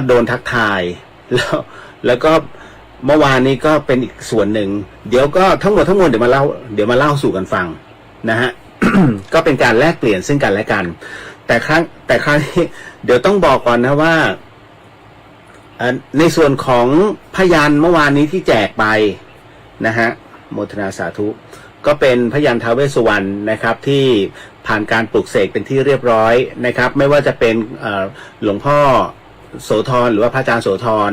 โดนทักทายแล้วก็เมื่อวานนี้ก็เป็นอีกส่วนหนึ่งเดี๋ยวก็ทั้งหมดเดี๋ยวมาเล่าสู่กันฟังนะฮะ ก็เป็นการแลกเปลี่ยนซึ่งกันและกันแต่ครั้งนี้เดี๋ยวต้องบอกก่อนนะว่าในส่วนของพยานเมื่อวานนี้ที่แจกไปนะฮะโมทนาสาธุก็เป็นพยานท้าวเวสสุวรรณนะครับที่ผ่านการปลุกเสกเป็นที่เรียบร้อยนะครับไม่ว่าจะเป็นหลวงพ่อโสธรหรือว่าพระอาจารย์โสธร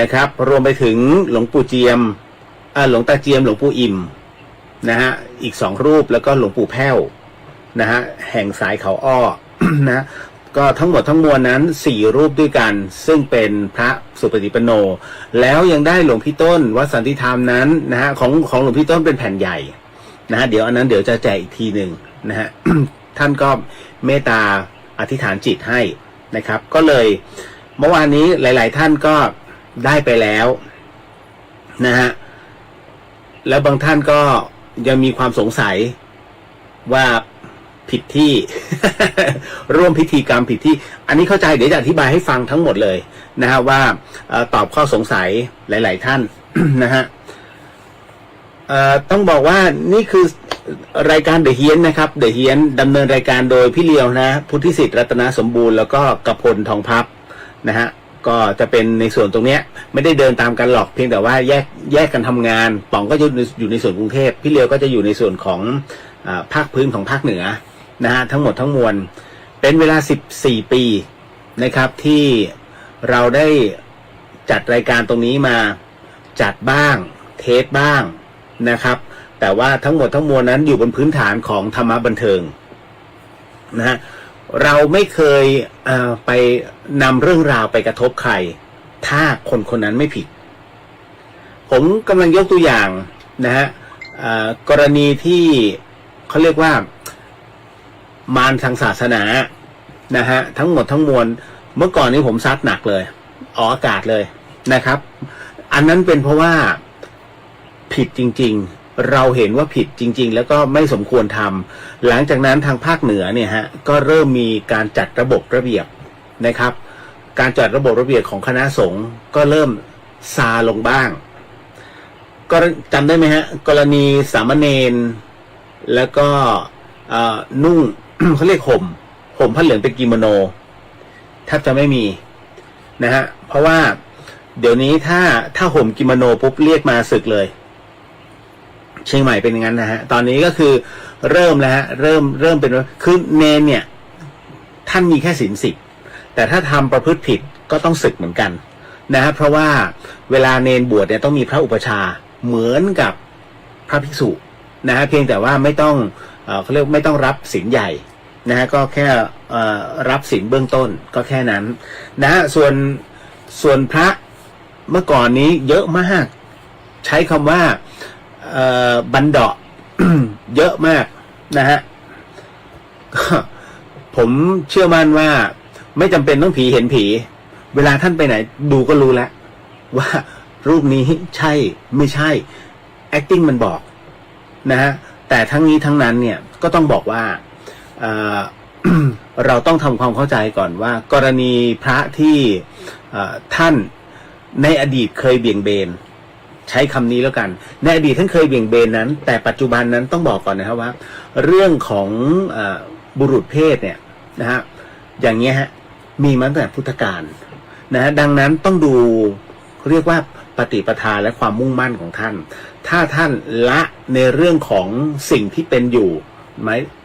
นะครับรวมไปถึงหลวงปู่เจียมหลวงตาเจียมหลวงปู่อิ่มนะฮะอีก2รูปแล้วก็หลวงปู่แพ้วนะฮะแห่งสายเขาอ้อ นะก็ทั้งหมดทั้งมวลนั้น4รูปด้วยกันซึ่งเป็นพระสุปฏิปันโนแล้วยังได้หลวงพี่ต้นวัดสันติธรรมนั้นนะฮะของหลวงพี่ต้นเป็นแผ่นใหญ่นะฮะเดี๋ยวอันนั้นเดี๋ยวจะแจกอีกทีหนึ่งนะฮะ ท่านก็เมตตาอธิษฐานจิตให้นะครับก็เลยเมื่อวานนี้หลายๆท่านก็ได้ไปแล้วนะฮะแล้วบางท่านก็ยังมีความสงสัยว่าผิดที่ ร่วมพิธีกรรมผิดที่อันนี้เข้าใจเดี๋ยวจะอธิบายให้ฟังทั้งหมดเลยนะฮะว่าตอบข้อสงสัยหลายๆท่าน นะฮะต้องบอกว่านี่คือรายการเดอะเฮียนนะครับเดอะเฮียนดำเนินรายการโดยพี่เลียวนะพุทธิสิทธิ์รัตนสมบูรณ์แล้วก็กพลทองพับนะฮะก็จะเป็นในส่วนตรงเนี้ยไม่ได้เดินตามกันหรอกเพียงแต่ว่าแยกกันทำงานป๋องก็จะอยู่ในส่วนกรุงเทพพี่เลียวก็จะอยู่ในส่วนของภาคพื้นของภาคเหนือนะฮะทั้งหมดทั้งมวลเป็นเวลา14 ปีนะครับที่เราได้จัดรายการตรงนี้มาจัดบ้างเทปบ้างนะครับแต่ว่าทั้งหมดทั้งมวลนั้นอยู่บนพื้นฐานของธรรมะบันเทิงนะฮะเราไม่เคยไปนำเรื่องราวไปกระทบใครถ้าคนคนนั้นไม่ผิดผมกำลังยกตัวอย่างนะฮะกรณีที่เขาเรียกว่ามารทางศาสนานะฮะทั้งหมดทั้งมวลเมื่อก่อนนี้ผมซัดหนักเลยออกอากาศเลยนะครับอันนั้นเป็นเพราะว่าผิดจริงๆเราเห็นว่าผิดจริงๆแล้วก็ไม่สมควรทำหลังจากนั้นทางภาคเหนือเนี่ยฮะก็เริ่มมีการจัดระบบระเบียบนะครับการจัดระบบระเบียบของคณะสงฆ์ก็เริ่มซาลงบ้างก็จำได้ไหมฮะกรณีสามเณรแล้วก็นุ่ง เขาเรียกห่มผ้าเหลืองเป็นกิโมโนแทบจะไม่มีนะฮะเพราะว่าเดี๋ยวนี้ถ้าห่มกิโมโนปุ๊บเรียกมาศึกเลยเชียงใหม่เป็นอย่างนั้นนะฮะตอนนี้ก็คือเริ่มแล้วฮะเริ่มเป็นคือเนนเนี่ยท่านมีแค่ศีล10แต่ถ้าทำประพฤติผิดก็ต้องศึกเหมือนกันนะฮะเพราะว่าเวลาเนนบวชเนี่ยต้องมีพระอุปชาเหมือนกับพระภิกษุนะฮะเพียงแต่ว่าไม่ต้องเขาเรียกไม่ต้องรับศีลใหญ่นะฮะก็แค่รับศีลเบื้องต้นก็แค่นั้นนะฮะส่วนพระเมื่อก่อนนี้เยอะมากใช้คำว่าบันเดาะ เยอะมากนะฮะผมเชื่อมั่นว่าไม่จำเป็นต้องผีเห็นผีเวลาท่านไปไหนดูก็รู้แล้วว่ารูปนี้ใช่ไม่ใช่ acting มันบอกนะฮะแต่ทั้งนี้ทั้งนั้นเนี่ยก็ต้องบอกว่า เราต้องทำความเข้าใจก่อนว่ากรณีพระที่ท่านในอดีตเคยเบี่ยงเบนใช้คำนี้แล้วกันในอดีตท่านเคยเบี่ยงเบนนั้นแต่ปัจจุบันนั้นต้องบอกก่อนนะครับว่าเรื่องของบุรุษเพศเนี่ยนะฮะอย่างเงี้ยฮะมีมาตั้งแต่พุทธกาลนะฮะดังนั้นต้องดูเรียกว่าปฏิปทาและความมุ่งมั่นของท่านถ้าท่านละในเรื่องของสิ่งที่เป็นอยู่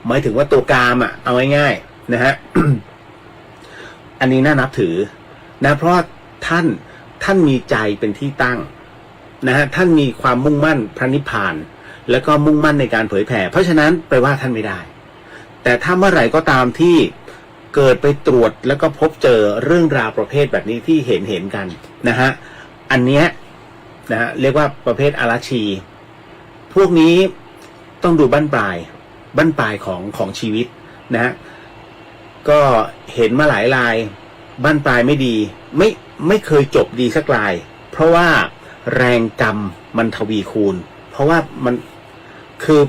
หมายถึงว่าตัวกามอ่ะเอาง่ายๆนะฮะ อันนี้น่านับถือนะเพราะท่านมีใจเป็นที่ตั้งนะฮะท่านมีความมุ่งมั่นพระนิพพานแล้วก็มุ่งมั่นในการเผยแผ่เพราะฉะนั้นไปว่าท่านไม่ได้แต่ถ้าเมื่อไหร่ก็ตามที่เกิดไปตรวจแล้วก็พบเจอเรื่องราวประเภทแบบนี้ที่เห็นกันนะฮะอันเนี้ยนะฮะเรียกว่าประเภทอารัชชีพวกนี้ต้องดูบั้นปลายของชีวิตนะฮะก็เห็นมาหลายรายบั้นปลายไม่ดีไม่เคยจบดีสักรายเพราะว่าแรงกรรมมันทวีคูณเพราะว่ามันคือ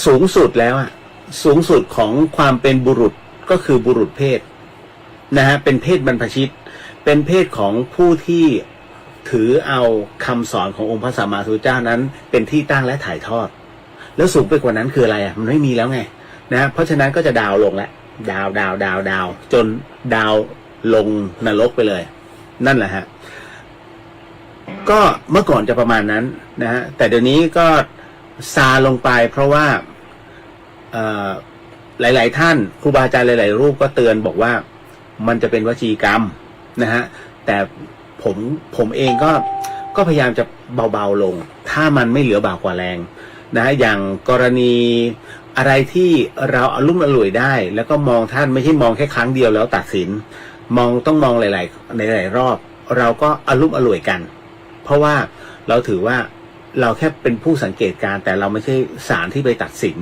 สูงสุดแล้วอะสูงสุดของความเป็นบุรุษก็คือบุรุษเพศนะฮะเป็นเพศบรรพชิต เป็นเพศของผู้ที่ถือเอาคำสอนขององค์พระสัมมาสัมพุทธเจ้านั้นเป็นที่ตั้งและถ่ายทอดแล้วสูงไปกว่านั้นคืออะไรมันไม่มีแล้วไงนะเพราะฉะนั้นก็จะดาวลงแล้วดาวจนดาวลงนรกไปเลยนั่นแหละฮะก็เมื่อก่อนจะประมาณนั้นนะฮะแต่เดี๋ยวนี้ก็ซาลงไปเพราะว่าหลายๆท่านครูบาอาจารย์หลายๆรูปก็เตือนบอกว่ามันจะเป็นวจีกรรมนะฮะแต่ผมเองก็พยายามจะเบาๆลงถ้ามันไม่เหลือบากกว่าแรงนะฮะอย่างกรณีอะไรที่เราอลุ่มอล่วยได้แล้วก็มองท่านไม่ใช่มองแค่ครั้งเดียวแล้วตัดสินต้องมองหลายรอบเราก็อลุ่มอล่วยกันเพราะว่าเราถือว่าเราแค่เป็นผู้สังเกตการแต่เราไม่ใช่ศาลที่ไปตัดสิน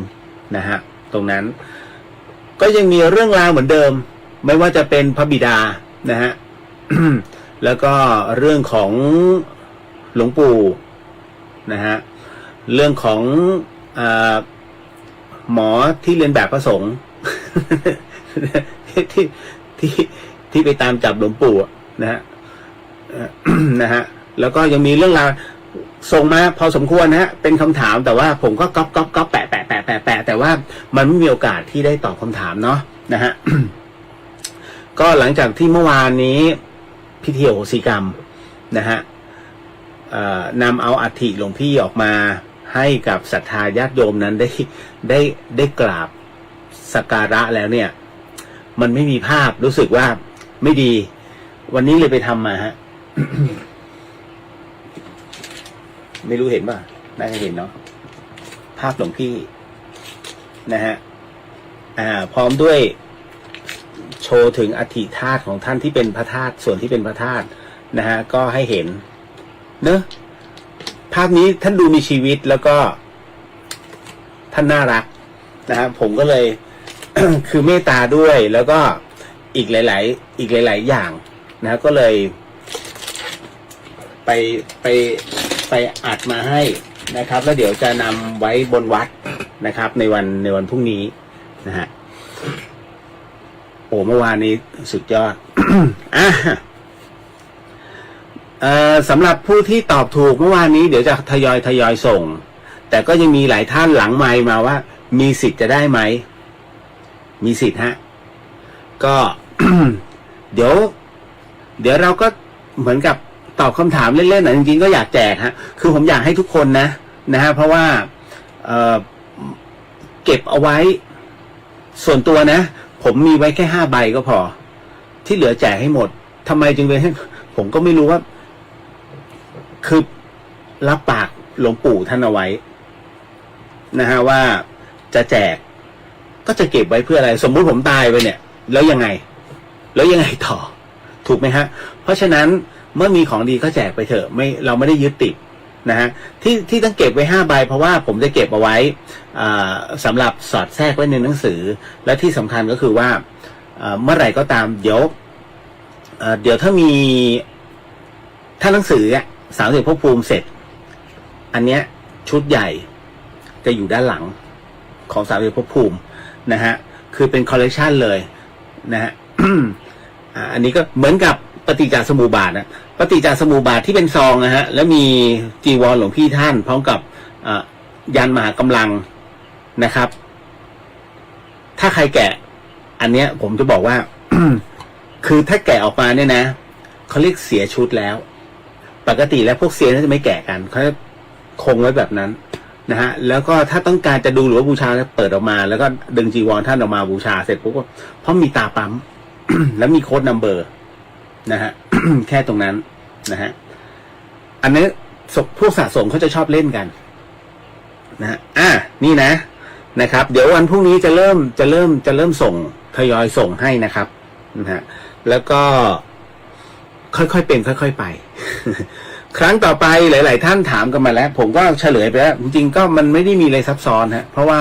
นะฮะตรงนั้นก็ยังมีเรื่องราวเหมือนเดิมไม่ว่าจะเป็นพระบิดานะฮะ แล้วก็เรื่องของหลวงปู่นะฮะเรื่องของหมอที่เรียนแบบพระสงฆ์ ที่ไปตามจับหลวงปู่นะฮะ นะฮะแล้วก็ยังมีเรื่องราวส่งมาพอสมควรนะฮะเป็นคำถามแต่ว่าผมก็ก๊อปแปะแต่ว่ามันไม่มีโอกาสที่ได้ตอบคำถามเนาะนะฮะ ก็หลังจากที่เมื่อวานนี้พิธีอโหสิกรรมนะฮะนำเอาอัฐิหลวงพี่ออกมาให้กับศรัทธาญาติโยมนั้นได้กราบสักการะแล้วเนี่ยมันไม่มีภาพรู้สึกว่าไม่ดีวันนี้เลยไปทำมาฮะ ไม่รู้เห็นป่ะน่าจะเห็นเนาะภาพหลวงพี่นะฮะพร้อมด้วยโชว์ถึงอธิธาตุของท่านที่เป็นพระธาตุส่วนที่เป็นพระธาตุนะฮะก็ให้เห็นเนอะภาพนี้ท่านดูมีชีวิตแล้วก็ท่านน่ารักนะฮะผมก็เลย คือเมตตาด้วยแล้วก็อีกหลายอย่างนะฮะก็เลยไปอัดมาให้นะครับแล้วเดี๋ยวจะนำไว้บนวัดนะครับในวันพรุ่งนี้นะฮะโอ้เมื่อวานนี้สุดยอด สำหรับผู้ที่ตอบถูกเมื่อวานนี้เดี๋ยวจะทยอยส่งแต่ก็ยังมีหลายท่านหลังไมค์มาว่ามีสิทธิ์จะได้ไหมมีสิทธิ์ฮะก็ เดี๋ยวเราก็เหมือนกับตอบคำถามเล่นๆนะจริงๆก็อยากแจกฮะคือผมอยากให้ทุกคนนะฮะเพราะว่าเก็บเอาไว้ส่วนตัวนะผมมีไว้แค่5 ใบก็พอที่เหลือแจกให้หมดทำไมจึงเป็นให้ผมก็ไม่รู้ว่าคือรับปากหลวงปู่ท่านเอาไว้นะฮะว่าจะแจกก็จะเก็บไว้เพื่ออะไรสมมุติผมตายไปเนี่ยแล้วยังไงต่อถูกไหมฮะเพราะฉะนั้นเมื่อมีของดีก็แจกไปเถอะเราไม่ได้ยึดติดนะฮะที่ต้องเก็บไว้5 ใบเพราะว่าผมจะเก็บเอาไว้สำหรับสอดแทรกไว้ในหนังสือและที่สำคัญก็คือว่าเมื่อไหร่ก็ตามเดี๋ยวถ้าหนังสือ30 ภพภูมิเสร็จอันเนี้ยชุดใหญ่จะอยู่ด้านหลังของ30 ภพภูมินะฮะคือเป็นคอลเลกชันเลยนะฮะ อันนี้ก็เหมือนกับปฏิจจสมุปบาทนะปฏิจจสมุปบาทที่เป็นซองนะฮะแล้วมีจีวรหลวงพี่ท่านพร้อมกับยันมหากำลังนะครับ ถ้าใครแกะอันเนี้ยผมจะบอกว่า คือถ้าแกะออกมาเนี่ยนะเขาเรียกเสียชุดแล้วปกติแล้วพวกเซียนจะไม่แกะกันเขาคงไว้แบบนั้นนะฮะแล้วก็ถ้าต้องการจะดูหรือว่าบูชาเปิดออกมาแล้วก็ดึงจีวรท่านออกมาบูชาเสร็จปุ๊บเพราะมีตาปั๊ม แล้วมีโค้ดนัมเบอร์นะฮะ แค่ตรงนั้นนะฮะอันนี้พวกสะสมเขาจะชอบเล่นกันนะฮะนี่นะครับเดี๋ยววันพรุ่งนี้จะเริ่มส่งทยอยส่งให้นะครับนะฮะแล้วก็ค่อยๆเป็นค่อยๆไป ครั้งต่อไปหลายๆท่านถามกันมาแล้วผมก็เฉลยไปแล้วจริงๆก็มันไม่ได้มีอะไรซับซ้อนฮะเพราะว่า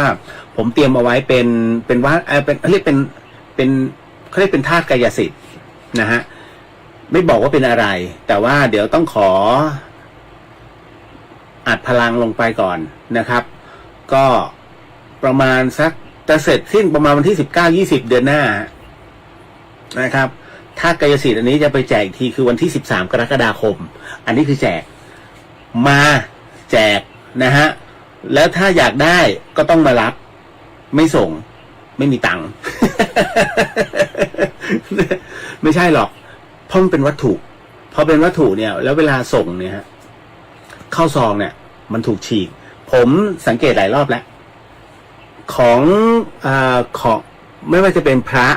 ผมเตรียมเอาไว้เป็นว่าเขาเรียกเป็นธาตุกายสิทธิ์นะฮะไม่บอกว่าเป็นอะไรแต่ว่าเดี๋ยวต้องขออัดพลังลงไปก่อนนะครับก็ประมาณสักจะเสร็จสิ้นประมาณวันที่19-20 เดือนหน้านะครับ ถ้ากายสิทธิ์อันนี้จะไปแจกอีกทีคือวันที่13 กรกฎาคมอันนี้คือแจกมาแจกนะฮะแล้วถ้าอยากได้ก็ต้องมารับไม่ส่งไม่มีตังค์ ไม่ใช่หรอกเพราะมันเป็นวัตถุพอเป็นวัตถุเนี่ยแล้วเวลาส่งเนี่ยฮะเข้าซองเนี่ยมันถูกฉีกผมสังเกตหลายรอบแล้วของไม่ว่าจะเป็นพระ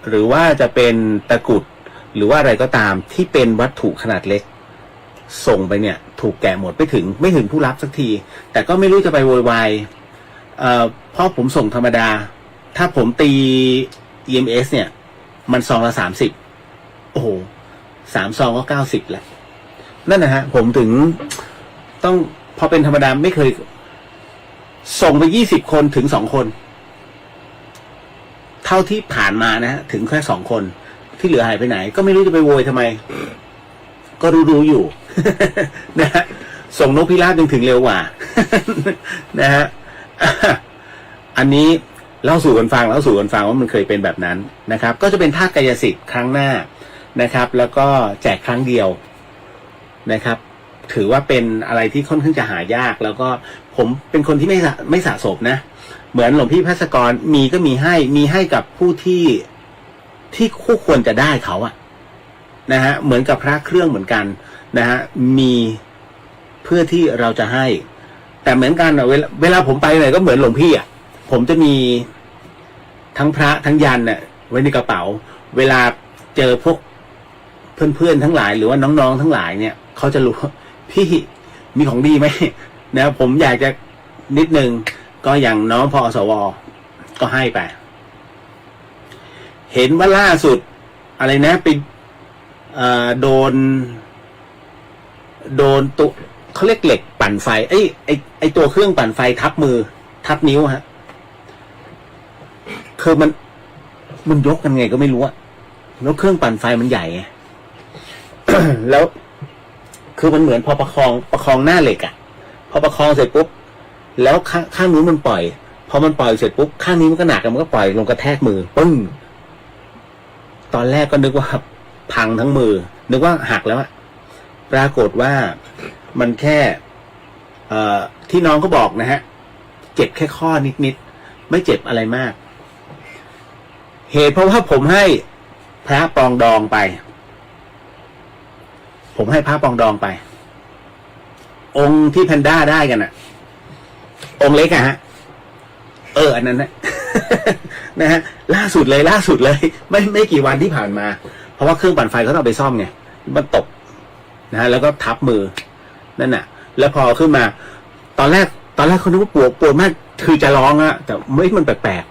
หรือว่าจะเป็นตะกรุดหรือว่าอะไรก็ตามที่เป็นวัตถุขนาดเล็กส่งไปเนี่ยถูกแกะหมดไม่ถึงผู้รับสักทีแต่ก็ไม่รู้จะไปโวยวายเพราะผมส่งธรรมดาถ้าผมตี EMS เนี่ยมันซองละ30โอ้โห3 ซองก็90แล้วนั่นนะฮะผมถึงต้องพอเป็นธรรมดาไม่เคยส่งไป20 คนถึง2 คนเท่าที่ผ่านมานะฮะถึงแค่2 คนที่เหลือหายไปไหนก็ไม่รู้จะไปโวยทำไมก็รู้อยู่ นะฮะส่งนกพิราบยังถึงเร็วกว่า นะฮะ อันนี้เล่าสู่กันฟังว่ามันเคยเป็นแบบนั้นนะครับก็จะเป็นธาตุกายสิทธิ์ครั้งหน้านะครับแล้วก็แจกครั้งเดียวนะครับถือว่าเป็นอะไรที่ค่อนข้างจะหายากแล้วก็ผมเป็นคนที่ไม่สะสมนะเหมือนหลวงพี่ภัสกรมีก็มีให้กับผู้ที่คู่ควรจะได้เขาอะนะฮะเหมือนกับพระเครื่องเหมือนกันนะฮะมีเพื่อที่เราจะให้แต่เหมือนกันเวลาผมไปไหนก็เหมือนหลวงพี่อะผมจะมีทั้งพระทั้งยันเนี่ยไว้ในกระเป๋าเวลาเจอพวกเพื่อนๆทั้งหลายหรือว่าน้องๆทั้งหลายเนี่ยเขาจะรู้พี่มีของดีไหมนะผมอยากจะนิดนึงก็อย่างน้องพอสวก็ให้ไปเห็นว่าล่าสุดอะไรนะไปโดนตัวเขาเรียกเหล็กปั่นไฟไอ้ตัวเครื่องปั่นไฟทับมือทับนิ้วฮะคือมันยกกันไงก็ไม่รู้อะแล้วเครื่องปั่นไฟมันใหญ่ไง แล้วคือมันเหมือนพอประคองหน้าเหล็กอะพอประคองเสร็จปุ๊บแล้วข้างนู้นมันปล่อยพอมันปล่อยเสร็จปุ๊บข้างนี้มันก็หนักมันก็ปล่อยลงกระแทกมือปึ้งตอนแรกก็นึกว่าพังทั้งมือนึกว่าหักแล้วอะปรากฏว่ามันแค่ที่น้องเขาบอกนะฮะเจ็บแค่ข้อนิดไม่เจ็บอะไรมากเหตุเพราะว่าผมให้พระปองดองไปองค์ที่แพนด้าได้กันอะองค์เล็กอะฮะอันนั้นนะ นะฮะล่าสุดเลยไม่กี่วันที่ผ่านมาเพราะว่าเครื่องปั่นไฟเขาต้องเอาไปซ่อมไงมันตกนะฮะแล้วก็ทับมือนั่นน่ะแล้วพอขึ้นมาตอนแรกเขาคิดว่าปวดมากคือจะร้องอะแต่ไม่มันแปลก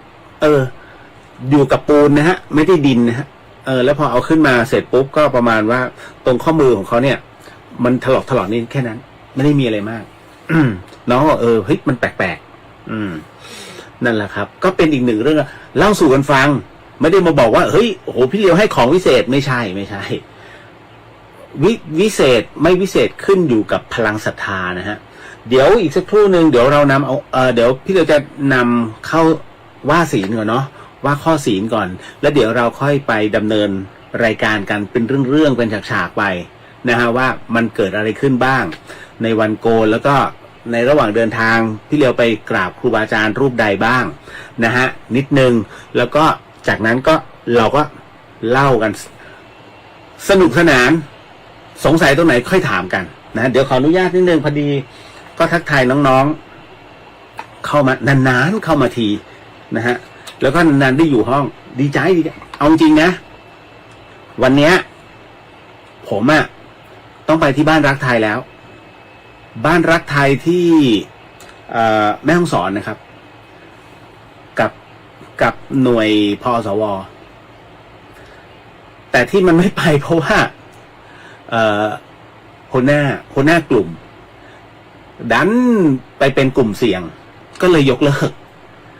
อยู่กับปูนนะฮะไม่ได้ดินนะฮะแล้วพอเอาขึ้นมาเสร็จปุ๊บก็ประมาณว่าตรงข้อมือของเขาเนี่ยมันถลอกนี่แค่นั้นไม่ได้มีอะไรมาก น้องบอกเฮ้ยมันแปลกนั่นแหละครับก็เป็นอีกหนึ่งเรื่องเล่าสู่กันฟังไม่ได้มาบอกว่าเฮ้ยโอ้โหพี่เลียวให้ของวิเศษไม่ใช่วิเศษไม่วิเศษขึ้นอยู่กับพลังศรัทธานะฮะเดี๋ยวอีกสักครู่หนึ่งเดี๋ยวเรานำเดี๋ยวพี่เลียวจะนำเข้าว่าศีลก่อนเนาะว่าข้อศีลก่อนแล้วเดี๋ยวเราค่อยไปดำเนินรายการกันเป็นเรื่องเป็นฉากๆไปนะฮะว่ามันเกิดอะไรขึ้นบ้างในวันโกนแล้วก็ในระหว่างเดินทางพี่เลียวไปกราบครูบาอาจารย์รูปใดบ้างนะฮะนิดนึงแล้วก็จากนั้นก็เราก็เล่ากันสนุกสนานสงสัยตรงไหนค่อยถามกันนะเดี๋ยวขออนุญาตนิดนึงพอดีก็ทักทายน้องๆเข้ามานานๆเข้ามาทีนะฮะแล้วก็นานๆได้อยู่ห้องดีใจเอาจริงนะวันเนี้ยผมต้องไปที่บ้านรักไทยแล้วบ้านรักไทยที่แม่ฮ่องสอนนะครับกับหน่วยพอสวแต่ที่มันไม่ไปเพราะว่าหัวหน้ากลุ่มดันไปเป็นกลุ่มเสี่ยงก็เลยยกเลิก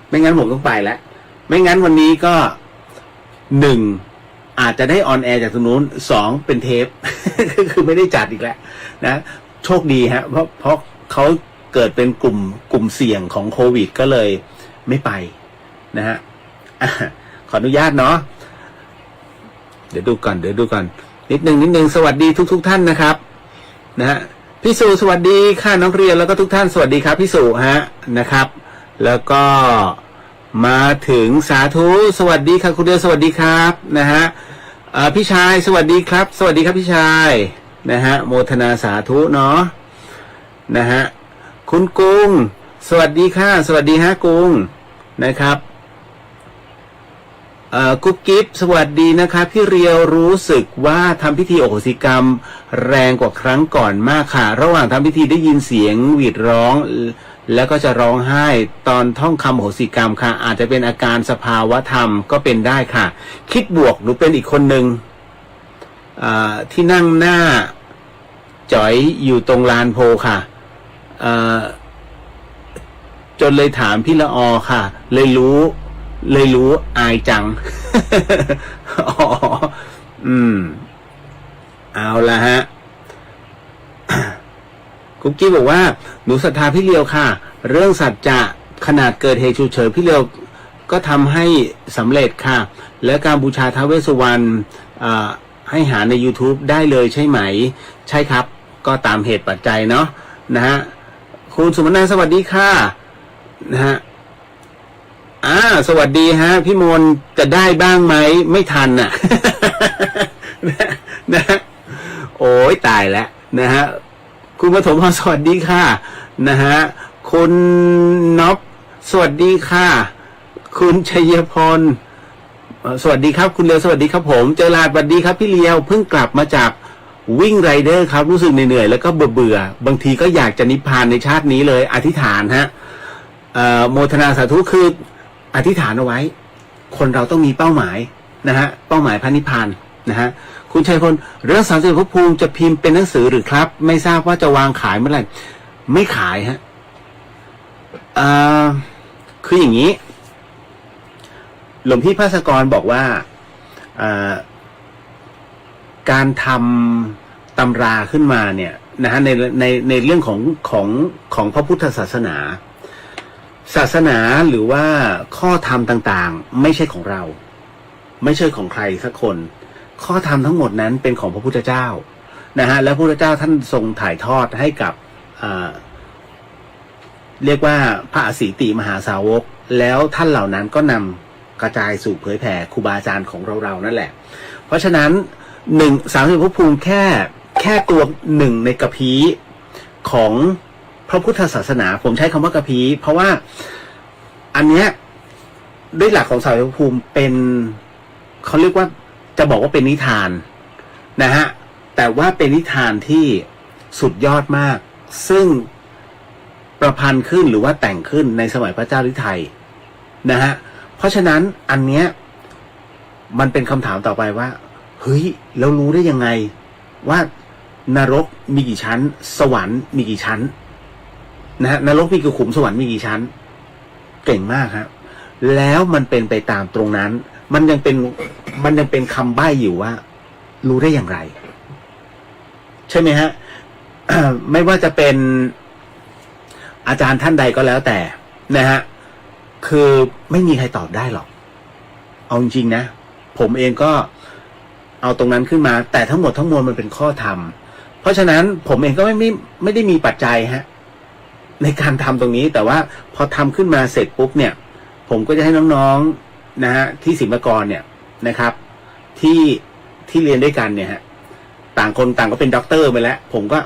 ไม่งั้นผมต้องไปแล้วไม่งั้นวันนี้ก็1อาจจะได้ออนแอร์จากตรงนู้น2เป็นเทป คือไม่ได้จัดอีกแล้วนะโชคดีฮะเพราะเขาเกิดเป็นกลุ่มเสี่ยงของโควิดก็เลยไม่ไปนะฮะขออนุญาตเนาะ ดี๋ยวดูก่อนนิดนึงสวัสดีทุกท่านนะครับนะฮะพี่สุสวัสดีค่ะน้องเรียนแล้วก็ทุกท่านสวัสดีครับพี่สุฮะนะครับ แล้วก็มาถึงสาธุสวัสดีค่ะคุณเดียวสวัสดีครับนะฮะพี่ชายสวัสดีครับสวัสดีครับพี่ชายนะฮะโมทนาสาธุเนาะนะฮะคุณกุ้งสวัสดีค่ะสวัสดีฮะกุ้งนะครับกุ๊บกิ๊บสวัสดีนะครับพี่เรียวรู้สึกว่าทำพิธีอโหสิกรรมแรงกว่าครั้งก่อนมากค่ะระหว่างทำพิธีได้ยินเสียงหวีดร้องแล้วก็จะร้องไห้ตอนท่องคำอโหสิกรรมค่ะอาจจะเป็นอาการสภาวะธรรมก็เป็นได้ค่ะคิดบวกหรือเป็นอีกคนหนึ่งที่นั่งหน้าจ๋อยอยู่ตรงลานโพค่ะจนเลยถามพี่ละออค่ะเลยรู้อายจัง อ๋อเอาละฮะ กุ๊กกี้บอกว่าหนูศรัทธาพี่เลียวค่ะเรื่องสัจจะขนาดเกิดเหตุฉุกเฉินพี่เลียวก็ทำให้สำเร็จค่ะและการบูชาท้าวเวสสุวรรณให้หาใน YouTube ได้เลยใช่ไหมใช่ครับก็ตามเหตุปัจจัยเนาะนะฮะคุณสุมนาสวัสดีค่ะนะฮะสวัสดีฮะพี่มนจะได้บ้างไหมไม่ทันน่ะ นะโอ้ยตายแล้วนะฮะคุณปฐมพรสวัสดีค่ะนะฮะคุณน็อปสวัสดีค่ะคุณชัยพรสวัสดีครับคุณเลียวสวัสดีครับผมเจอลาดสวัสดีครับพี่เลียวเพิ่งกลับมาจากวิ่งไรเดอร์ครับรู้สึกเหนื่อยแล้วก็เบื่อบางทีก็อยากจะนิพพานในชาตินี้เลยอธิษฐานฮะโมทนาสาธุคืออธิษฐานเอาไว้คนเราต้องมีเป้าหมายนะฮะเป้าหมายพระนิพพานนะฮะคุณชัยพลเรื่อง30ภพภูมิจะพิมพ์เป็นหนังสือหรือครับไม่ทราบว่าจะวางขายเมื่อไหร่ไม่ขายฮะคืออย่างนี้หลวงพี่ภาสกรบอกว่าการทำตำราขึ้นมาเนี่ยนะฮะในเรื่องของพระพุทธศาสนาหรือว่าข้อธรรมต่างๆไม่ใช่ของเราไม่ใช่ของใครสักคนข้อธรรมทั้งหมดนั้นเป็นของพระพุทธเจ้านะฮะและพระพุทธเจ้าท่านทรงถ่ายทอดให้กับเรียกว่าพระอสีติมหาสาวกแล้วท่านเหล่านั้นก็นำกระจายสู่เผยแผ่ครูบาอาจารย์ของเรานั่นแหละเพราะฉะนั้น30ภพภูมิแค่ตัวหนึ่งในกระพี้ของพระพุทธศาสนาผมใช้คำว่ากระพี้เพราะว่าอันเนี้ยด้วยหลักของ30ภพภูมิเป็นเขาเรียกว่าจะบอกว่าเป็นนิทานนะฮะแต่ว่าเป็นนิทานที่สุดยอดมากซึ่งประพันธ์ขึ้นหรือว่าแต่งขึ้นในสมัยพระเจ้าฤทัยนะฮะเพราะฉะนั้นอันเนี้ยมันเป็นคำถามต่อไปว่าเฮ้ยเรารู้ได้ยังไงว่านรกมีกี่ชั้นสวรรค์มีกี่ชั้นนะฮะนรกมีกี่ขุมสวรรค์มีกี่ชั้นเก่งมากครับแล้วมันเป็นไปตามตรงนั้นมันยังเป็นคำใบ้อยู่ว่ารู้ได้อย่างไรใช่ไหมฮะ ไม่ว่าจะเป็นอาจารย์ท่านใดก็แล้วแต่นะฮะคือไม่มีใครตอบได้หรอกเอาจริงๆนะผมเองก็เอาตรงนั้นขึ้นมาแต่ทั้งหมดทั้งมวลมันเป็นข้อธรรมเพราะฉะนั้นผมเองก็ไม่ได้มีปัจจัยฮะในการทำตรงนี้แต่ว่าพอทำขึ้นมาเสร็จปุ๊บเนี่ยผมก็จะให้น้องๆนะฮะที่ศิลปากรเนี่ยนะครับที่เรียนด้วยกันเนี่ยฮะต่างคนต่างก็เป็นด็อกเตอร์ไปแล้วผมก็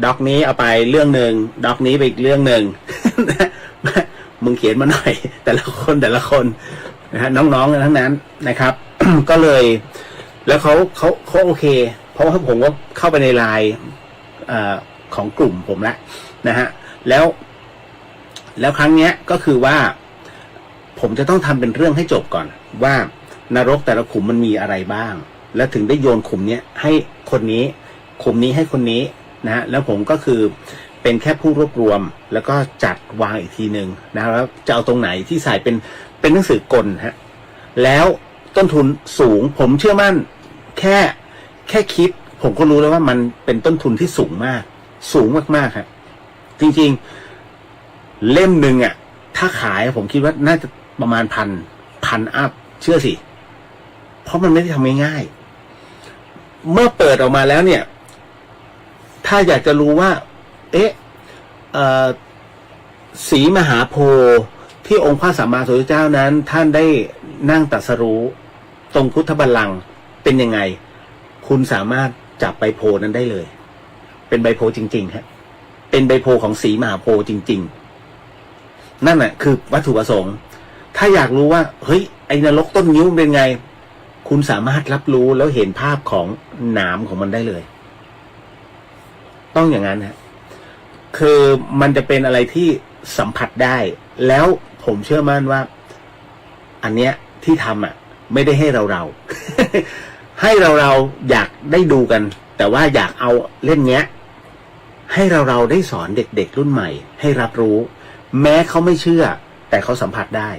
ด็อกนี้เอาไปเรื่องหนึ่งด็อกนี้ไปอีกเรื่องหนึ่ง มึงเขียนมาหน่อยแต่ละคนนะฮะน้องๆทั้งนั้นนะครับ ก็เลยแล้วเขาโอเคเพราะว่าผมก็เข้าไปในไลน์ของกลุ่มผมแล้วนะฮะแล้วครั้งเนี้ยก็คือว่าผมจะต้องทำเป็นเรื่องให้จบก่อนว่านรกแต่ละขุมมันมีอะไรบ้างแล้วถึงได้โยนขุมเนี้ยให้คนนี้ขุมนี้ให้คนนี้นะฮะแล้วผมก็คือเป็นแค่ผู้รวบรวมแล้วก็จัดวางอีกทีหนึ่งนะแล้วจะเอาตรงไหนที่ใส่เป็นหนังสือกลฮะแล้วต้นทุนสูงผมเชื่อมั่นแค่คิดผมก็รู้แล้วว่ามันเป็นต้นทุนที่สูงมากครับจริงๆเล่มหนึ่งถ้าขายผมคิดว่าน่าจะประมาณพันอัพเชื่อสิ เพราะมันไม่ได้ทำง่ายๆเมื่อเปิดออกมาแล้วเนี่ยถ้าอยากจะรู้ว่าสีมหาโพธิ์ที่องค์พระสัมมาสัมพุทธเจ้านั้นท่านได้นั่งตรัสรู้ตรงพุทธบัลลังก์เป็นยังไงคุณสามารถจับใบโพธิ์นั้นได้เลยเป็นใบโพธิ์จริงๆฮะเป็นใบโพธิ์ของสีมหาโพธิ์จริงๆนั่นแหละคือวัตถุประสงค์ถ้าอยากรู้ว่าเฮ้ยไอ้นรกต้นนิ้วเป็นไงคุณสามารถรับรู้แล้วเห็นภาพของหนามของมันได้เลยต้องอย่างนั้นฮะคือมันจะเป็นอะไรที่สัมผัสได้แล้วผมเชื่อมั่นว่าอันเนี้ยที่ทำไม่ได้ให้เรา ให้เราอยากได้ดูกันแต่ว่าอยากเอาเล่มเนี้ยให้เราได้สอนเด็กๆรุ่นใหม่ให้รับรู้แม้เขาไม่เชื่อแต่เขาสัมผัสได้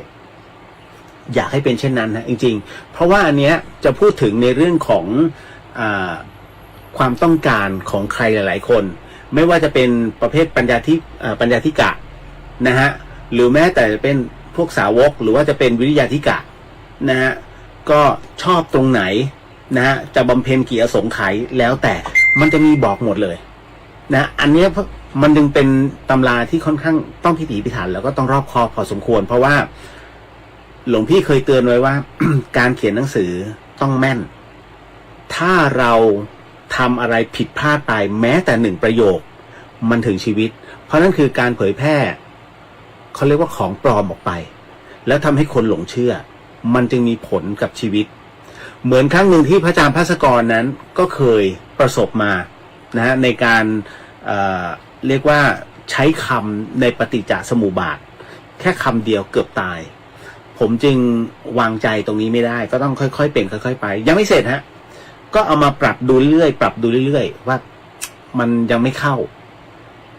อยากให้เป็นเช่นนั้นนะจริงๆเพราะว่าอันเนี้ยจะพูดถึงในเรื่องของความต้องการของใครหลายๆคนไม่ว่าจะเป็นประเภทปัญญาธิกะนะฮะหรือแม้แต่เป็นพวกสาวกหรือว่าจะเป็นวิริยาธิกะนะฮะก็ชอบตรงไหนนะฮะจะบำเพ็ญกี่อสงไขยแล้วแต่มันจะมีบอกหมดเลยนะอันนี้มันจึงเป็นตำราที่ค่อนข้างต้องพิถีพิถันแล้วก็ต้องรอบคอบพอสมควรเพราะว่าหลวงพี่เคยเตือนไว้ว่า การเขียนหนังสือต้องแม่นถ้าเราทำอะไรผิดพลาดไปแม้แต่1ประโยคมันถึงชีวิตเพราะนั่นคือการเผยแพร่เขาเรียกว่าของปลอมออกไปแล้วทำให้คนหลงเชื่อมันจึงมีผลกับชีวิตเหมือนครั้งหนึ่งที่พระอาจารย์ภาสกรนั้นก็เคยประสบมานะฮะในการเรียกว่าใช้คำในปฏิจจสมุปบาทแค่คำเดียวเกือบตายผมจึงวางใจตรงนี้ไม่ได้ก็ต้องค่อยๆเป็นค่อยๆไปยังไม่เสร็จฮะก็เอามาปรับดูเรื่อยๆปรับดูเรื่อยๆว่ามันยังไม่เข้า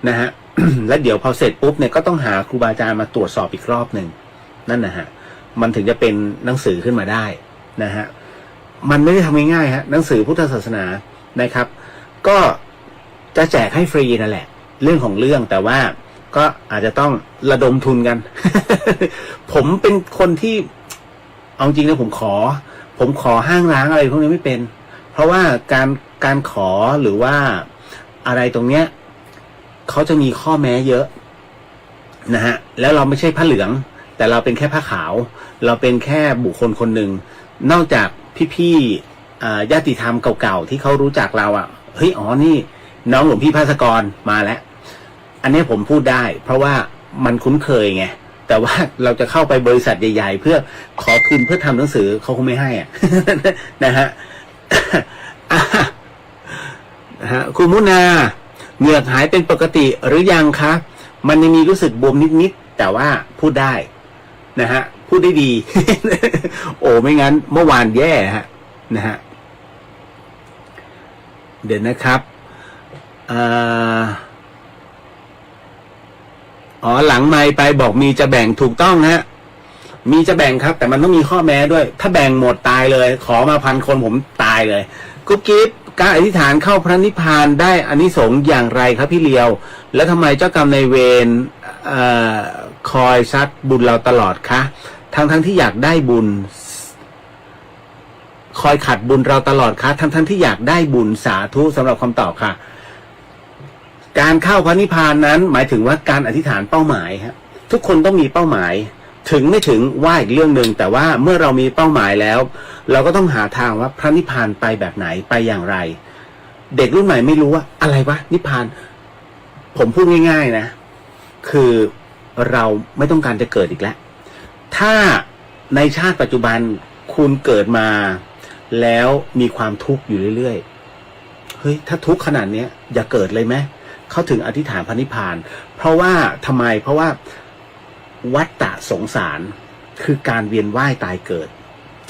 นะฮะ แล้วเดี๋ยวพอเสร็จปุ๊บเนี่ยก็ต้องหาครูบาอาจารย์มาตรวจสอบอีกรอบหนึ่งนั่นนะฮะมันถึงจะเป็นหนังสือขึ้นมาได้นะฮะมันไม่ได้ทำง่ายๆฮะหนังสือพุทธศาสนานะครับก็จะแจกให้ฟรีนั่นแหละเรื่องของเรื่องแต่ว่าก็อาจจะต้องระดมทุนกัน ผมเป็นคนที่เอาจริงนะผมขอห้างร้างอะไรพวกนี้ไม่เป็นเพราะว่าการขอหรือว่าอะไรตรงเนี้ยเขาจะมีข้อแม้เยอะนะฮะแล้วเราไม่ใช่ผ้าเหลืองแต่เราเป็นแค่ผ้าขาวเราเป็นแค่บุคคลคนหนึ่งนอกจากพี่ๆญาติธรรมเก่าๆที่เขารู้จักเราเฮ้ยอ๋อนี่น้องหลวงพี่ภาสกรมาแล้วอันนี้ผมพูดได้เพราะว่ามันคุ้นเคยไงแต่ว่าเราจะเข้าไปบริษัทใหญ่ๆเพื่อขอทุนเพื่อทำหนังสือเขาคงไม่ให้ นะฮะ คุณมุนาเหงือกหายเป็นปกติหรือยังคะมันยังมีรู้สึกบวมนิดๆแต่ว่าพูดได้นะฮะพูดได้ดี โอ้ไม่งั้นเมื่อวานแย่ฮะนะฮะเดี๋ยวนะครับหลังไมค์ไปบอกมีจะแบ่งถูกต้องฮะมีจะแบ่งครับแต่มันต้องมีข้อแม้ด้วยถ้าแบ่งหมดตายเลยขอมา1,000 คนผมตายเลยกุ๊บกิ๊บการอธิษฐานเข้าพระนิพพานได้อานิสงส์อย่างไรครับพี่เลียวแล้วทำไมเจ้ากรรมนายเวรคอยซัดบุญเราตลอดคะทั้งที่อยากได้บุญคอยขัดบุญเราตลอดคะทั้งที่อยากได้บุญสาธุสำหรับคำตอบค่ะการเข้าพระนิพพานนั้นหมายถึงว่าการอธิษฐานเป้าหมายครับทุกคนต้องมีเป้าหมายถึงไม่ถึงว่าอีกเรื่องหนึ่งแต่ว่าเมื่อเรามีเป้าหมายแล้วเราก็ต้องหาทางว่าพระนิพพานไปแบบไหนไปอย่างไรเด็กรุ่นใหม่ไม่รู้ว่าอะไรวะนิพพานผมพูดง่ายๆนะคือเราไม่ต้องการจะเกิดอีกแล้วถ้าในชาติปัจจุบันคุณเกิดมาแล้วมีความทุกข์อยู่เรื่อยๆเฮ้ยถ้าทุกข์ขนาดนี้อย่าเกิดเลยไหมเขาถึงอธิษฐานพระนิพพานเพราะว่าทำไมเพราะว่าวัฏฏะสงสารคือการเวียนว่ายตายเกิด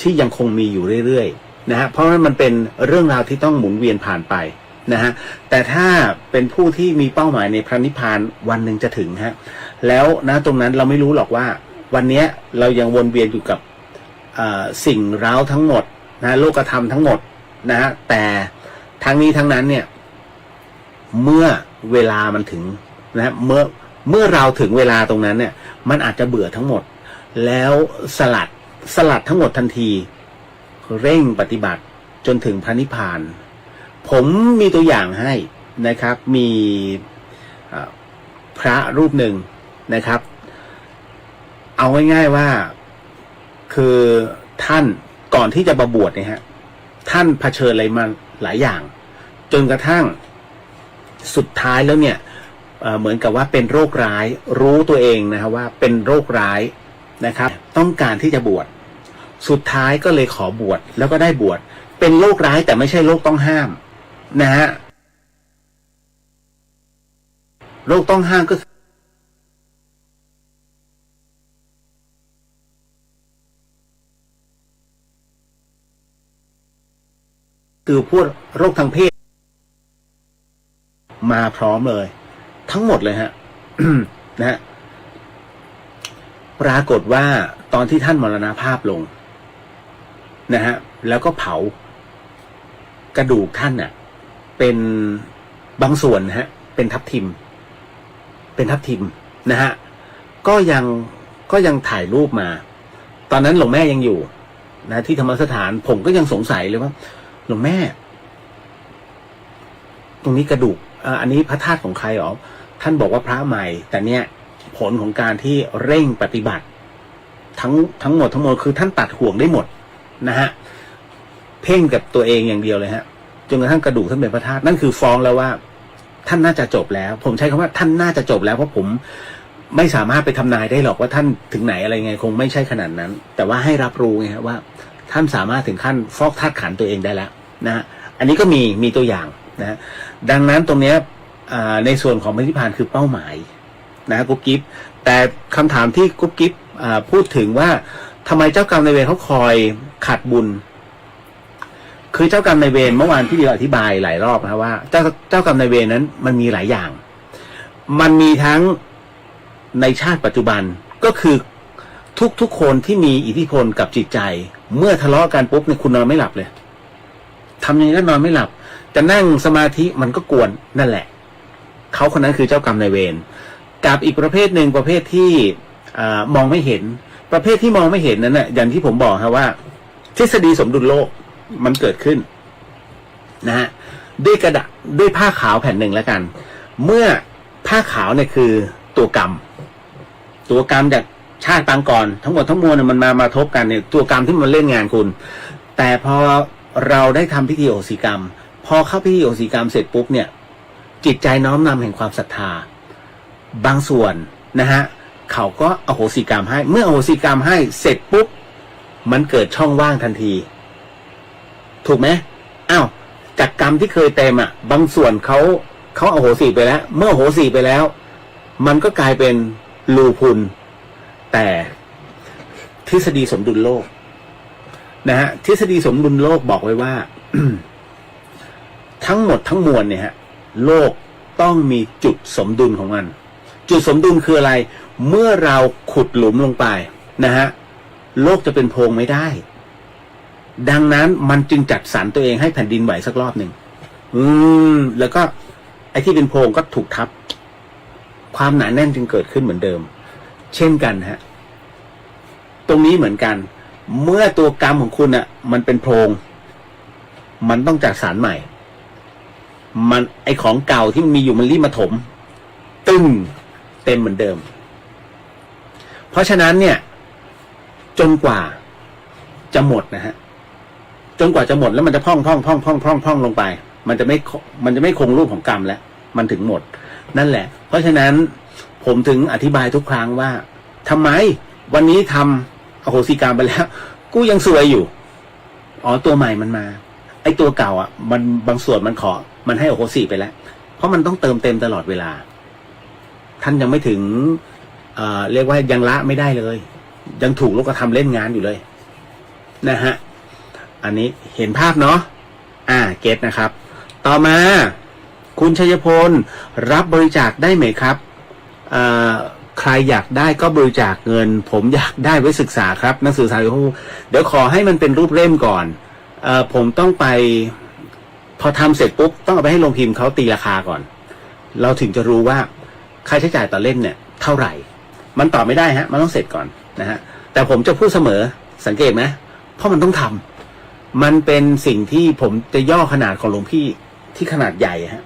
ที่ยังคงมีอยู่เรื่อยๆนะฮะเพราะว่ามันเป็นเรื่องราวที่ต้องหมุนเวียนผ่านไปนะฮะแต่ถ้าเป็นผู้ที่มีเป้าหมายในพระนิพพานวันหนึ่งจะถึงฮะแล้วนะตรงนั้นเราไม่รู้หรอกว่าวันนี้เรายังวนเวียนอยู่กับสิ่งร้าวทั้งหมดนะโลกธรรมทั้งหมดนะฮะแต่ทั้งนี้ทั้งนั้นเนี่ยเมื่อเวลามันถึงนะเมื่อเราถึงเวลาตรงนั้นเนี่ยมันอาจจะเบื่อทั้งหมดแล้วสลัดทั้งหมดทันที เร่งปฏิบัติจนถึงพระนิพพาน ผมมีตัวอย่างให้นะครับมีพระรูปหนึ่งนะครับเอาง่ายๆว่าคือท่านก่อนที่จะมาบวชเนี่ยฮะท่านเผชิญอะไรมาหลายอย่างจนกระทั่งสุดท้ายแล้วเนี่ยเหมือนกับว่าเป็นโรคร้ายรู้ตัวเองนะครับว่าเป็นโรคร้ายนะครับต้องการที่จะบวชสุดท้ายก็เลยขอบวชแล้วก็ได้บวชเป็นโรคร้ายแต่ไม่ใช่โรคต้องห้ามนะฮะโรคต้องห้ามก็คือพวกโรคทางเพศมาพร้อมเลยทั้งหมดเลยฮะ นะฮะปรากฏว่าตอนที่ท่านมรณภาพลงนะฮะแล้วก็เผากระดูกท่านน่ะเป็นบางส่วนนะฮะเป็นทับทิมนะฮะก็ยังถ่ายรูปมาตอนนั้นหลวงแม่ยังอยู่นะที่ธรรมสถานผมก็ยังสงสัยเลยว่าหลวงแม่ตรงนี้กระดูกอันนี้พระธาตุของใครหรอท่านบอกว่าพระใหม่แต่เนี่ยผลของการที่เร่งปฏิบัติทั้งหมดคือท่านตัดห่วงได้หมดนะฮะเพ่งกับตัวเองอย่างเดียวเลยฮะจนกระทั่งกระดูกท่านเป็นพระธาตุนั่นคือฟ้องแล้วว่าท่านน่าจะจบแล้วผมใช้คำว่าท่านน่าจะจบแล้วเพราะผมไม่สามารถไปทำนายได้หรอกว่าท่านถึงไหนอะไรไงคงไม่ใช่ขนาดนั้นแต่ว่าให้รับรู้ไงฮะว่าท่านสามารถถึงขั้นฟอกธาตุขันธ์ตัวเองได้แล้วนะฮะอันนี้ก็มีตัวอย่างนะดังนั้นตรงนี้ในส่วนของพระนิพพานคือเป้าหมายนะกุ๊บกิ๊บแต่คำถามที่กุ๊บกิ๊บพูดถึงว่าทำไมเจ้ากรรมนายเวรเขาคอยขัดบุญคือเจ้ากรรมนายเวรเมื่อวานที่เราอธิบายหลายรอบนะว่าเจ้ากรรมนายเวรนั้นมันมีหลายอย่างมันมีทั้งในชาติปัจจุบันก็คือทุกคนที่มีอิทธิพลกับจิตใจเมื่อทะเลาะกันปุ๊บเนี่ยคุณนอนไม่หลับเลยทำยังไงก็นอนไม่หลับจะนั่งสมาธิมันก็กวนนั่นแหละเขาคนนั้นคือเจ้ากรรมนายเวรกับอีกประเภทหนึ่งประเภทที่มองไม่เห็นประเภทที่มองไม่เห็นนั้นน่ะอย่างที่ผมบอกครับว่าทฤษฎีสมดุลโลกมันเกิดขึ้นนะฮะด้วยกระดาษด้วยผ้าขาวแผ่นหนึ่งแล้วกันเมื่อผ้าขาวเนี่ยคือตัวกรรมจากชาติปางก่อนทั้งหมดทั้งมวลเนี่ยมันมาทบกันเนี่ยตัวกรรมที่มันเล่นงานคุณแต่พอเราได้ทำพิธีโอสิกรรมพอเข้าพิธีโอสิกรรมเสร็จปุ๊บเนี่ยจิตใจน้อมนำแห่งความศรัทธาบางส่วนนะฮะเขาก็อโหสิกรรมให้เมื่ออโหสิกรรมให้เสร็จปุ๊บมันเกิดช่องว่างทันทีถูกไหมอ้าวจากกรรมที่เคยเต็มอ่ะบางส่วนเขาอโหสิไปแล้วเมื่ออโหสิไปแล้วมันก็กลายเป็นรูพุนแต่ทฤษฎีสมดุลโลกนะฮะทฤษฎีสมดุลโลกบอกไว้ว่า ทั้งหมดทั้งมวลเนี่ยฮะโลกต้องมีจุดสมดุลของมันจุดสมดุลคืออะไรเมื่อเราขุดหลุมลงไปนะฮะโลกจะเป็นโพรงไม่ได้ดังนั้นมันจึงจัดสรรตัวเองให้แผ่นดินไหวสักรอบหนึ่งแล้วก็ไอ้ที่เป็นโพรงก็ถูกทับความหนาแน่นจึงเกิดขึ้นเหมือนเดิมเช่นกันฮะตรงนี้เหมือนกันเมื่อตัวกรรมของคุณอ่ะมันเป็นโพรงมันต้องจัดสรรใหม่มันไอของเก่าที่มันมีอยู่มันรีบมาถมตึ้งเต็มเหมือนเดิมเพราะฉะนั้นเนี่ยจนกว่าจะหมดนะฮะจนกว่าจะหมดแล้วมันจะพร่องลงไปมันจะไม่คงรูปของกรรมแล้วมันถึงหมดนั่นแหละเพราะฉะนั้นผมถึงอธิบายทุกครั้งว่าทำไมวันนี้ทำอโหสิกรรมไปแล้วกูยังซวยอยู่อ๋อตัวใหม่มันมาไอ้ตัวเก่าอ่ะมันบางส่วนมันให้อโหสิไปแล้วเพราะมันต้องเติมเต็มตลอดเวลาท่านยังไม่ถึงเรียกว่ายังละไม่ได้เลยยังถูกโลกธรรมเล่นงานอยู่เลยนะฮะอันนี้เห็นภาพเนาะเก็ตนะครับต่อมาคุณชัยพลรับบริจาคได้ไหมครับใครอยากได้ก็บริจาคเงินผมอยากได้ไว้ศึกษาครับหนังสือสายเดี๋ยวขอให้มันเป็นรูปเล่มก่อนผมต้องไปพอทำเสร็จปุ๊บต้องเอาไปให้โรงพิมพ์เขาตีราคาก่อนเราถึงจะรู้ว่าค่าใช้จ่ายต่อเล่มเนี่ยเท่าไหร่มันตอบไม่ได้ฮะมันต้องเสร็จก่อนนะฮะแต่ผมจะพูดเสมอสังเกตไหมเพราะมันต้องท มันเป็นสิ่งที่ผมจะย่อขนาดของหลวงพี่ที่ขนาดใหญ่ฮะ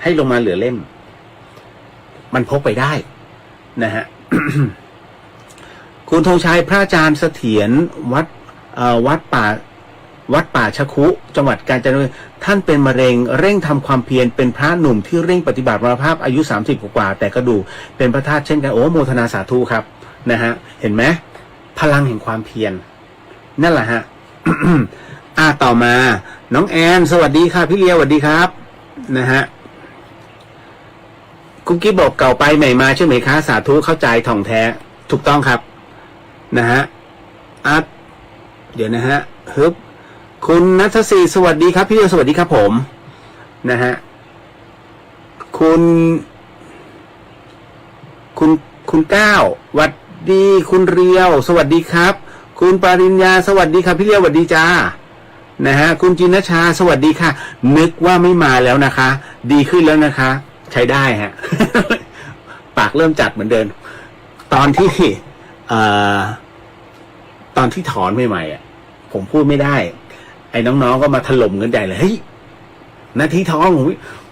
ให้ลงมาเหลือเล่มมันพกไปได้นะฮะ คุณธงชัยพระอาจารย์เสถียรวัดป่าชะคุจังหวัดกาญจนบุรีท่านเป็นมะเร็งเร่งทำความเพียรเป็นพระหนุ่มที่เร่งปฏิบัติมรณภาพอายุ30กว่าแต่กระดูเป็นพระธาตุเช่นกันโอ้โมทนาสาธุครับนะฮะเห็นไหมพลังแห่งความเพียรนั่นแหละฮะ ต่อมาน้องแอนสวัสดีค่ะพี่เลียวสวัสดีครับนะฮะกุ๊กกิ๊บบอกเก่าไปใหม่มาใช่ไหมคะสาธุเข้าใจท่องแท้ถูกต้องครับนะฮะเดี๋ยวนะฮะฮึบคุณนัทศรีสวัสดีครับพี่เลียวสวัสดีครับผมนะฮะคุณก้าวสวัสดีคุณเรียวสวัสดีครับคุณปริญญาสวัสดีครับพี่เลียวสวัสดีจ้านะฮะคุณจินชาสวัสดีค่ะนึกว่าไม่มาแล้วนะคะดีขึ้นแล้วนะคะใช้ได้ฮะ ปากเริ่มจัดเหมือนเดิมตอนที่ถอนใหม่ๆอ่ะผมพูดไม่ได้ไอ้น้องๆก็มาถล่มกันใหญ่เลยเฮ้ยนาทีท้อง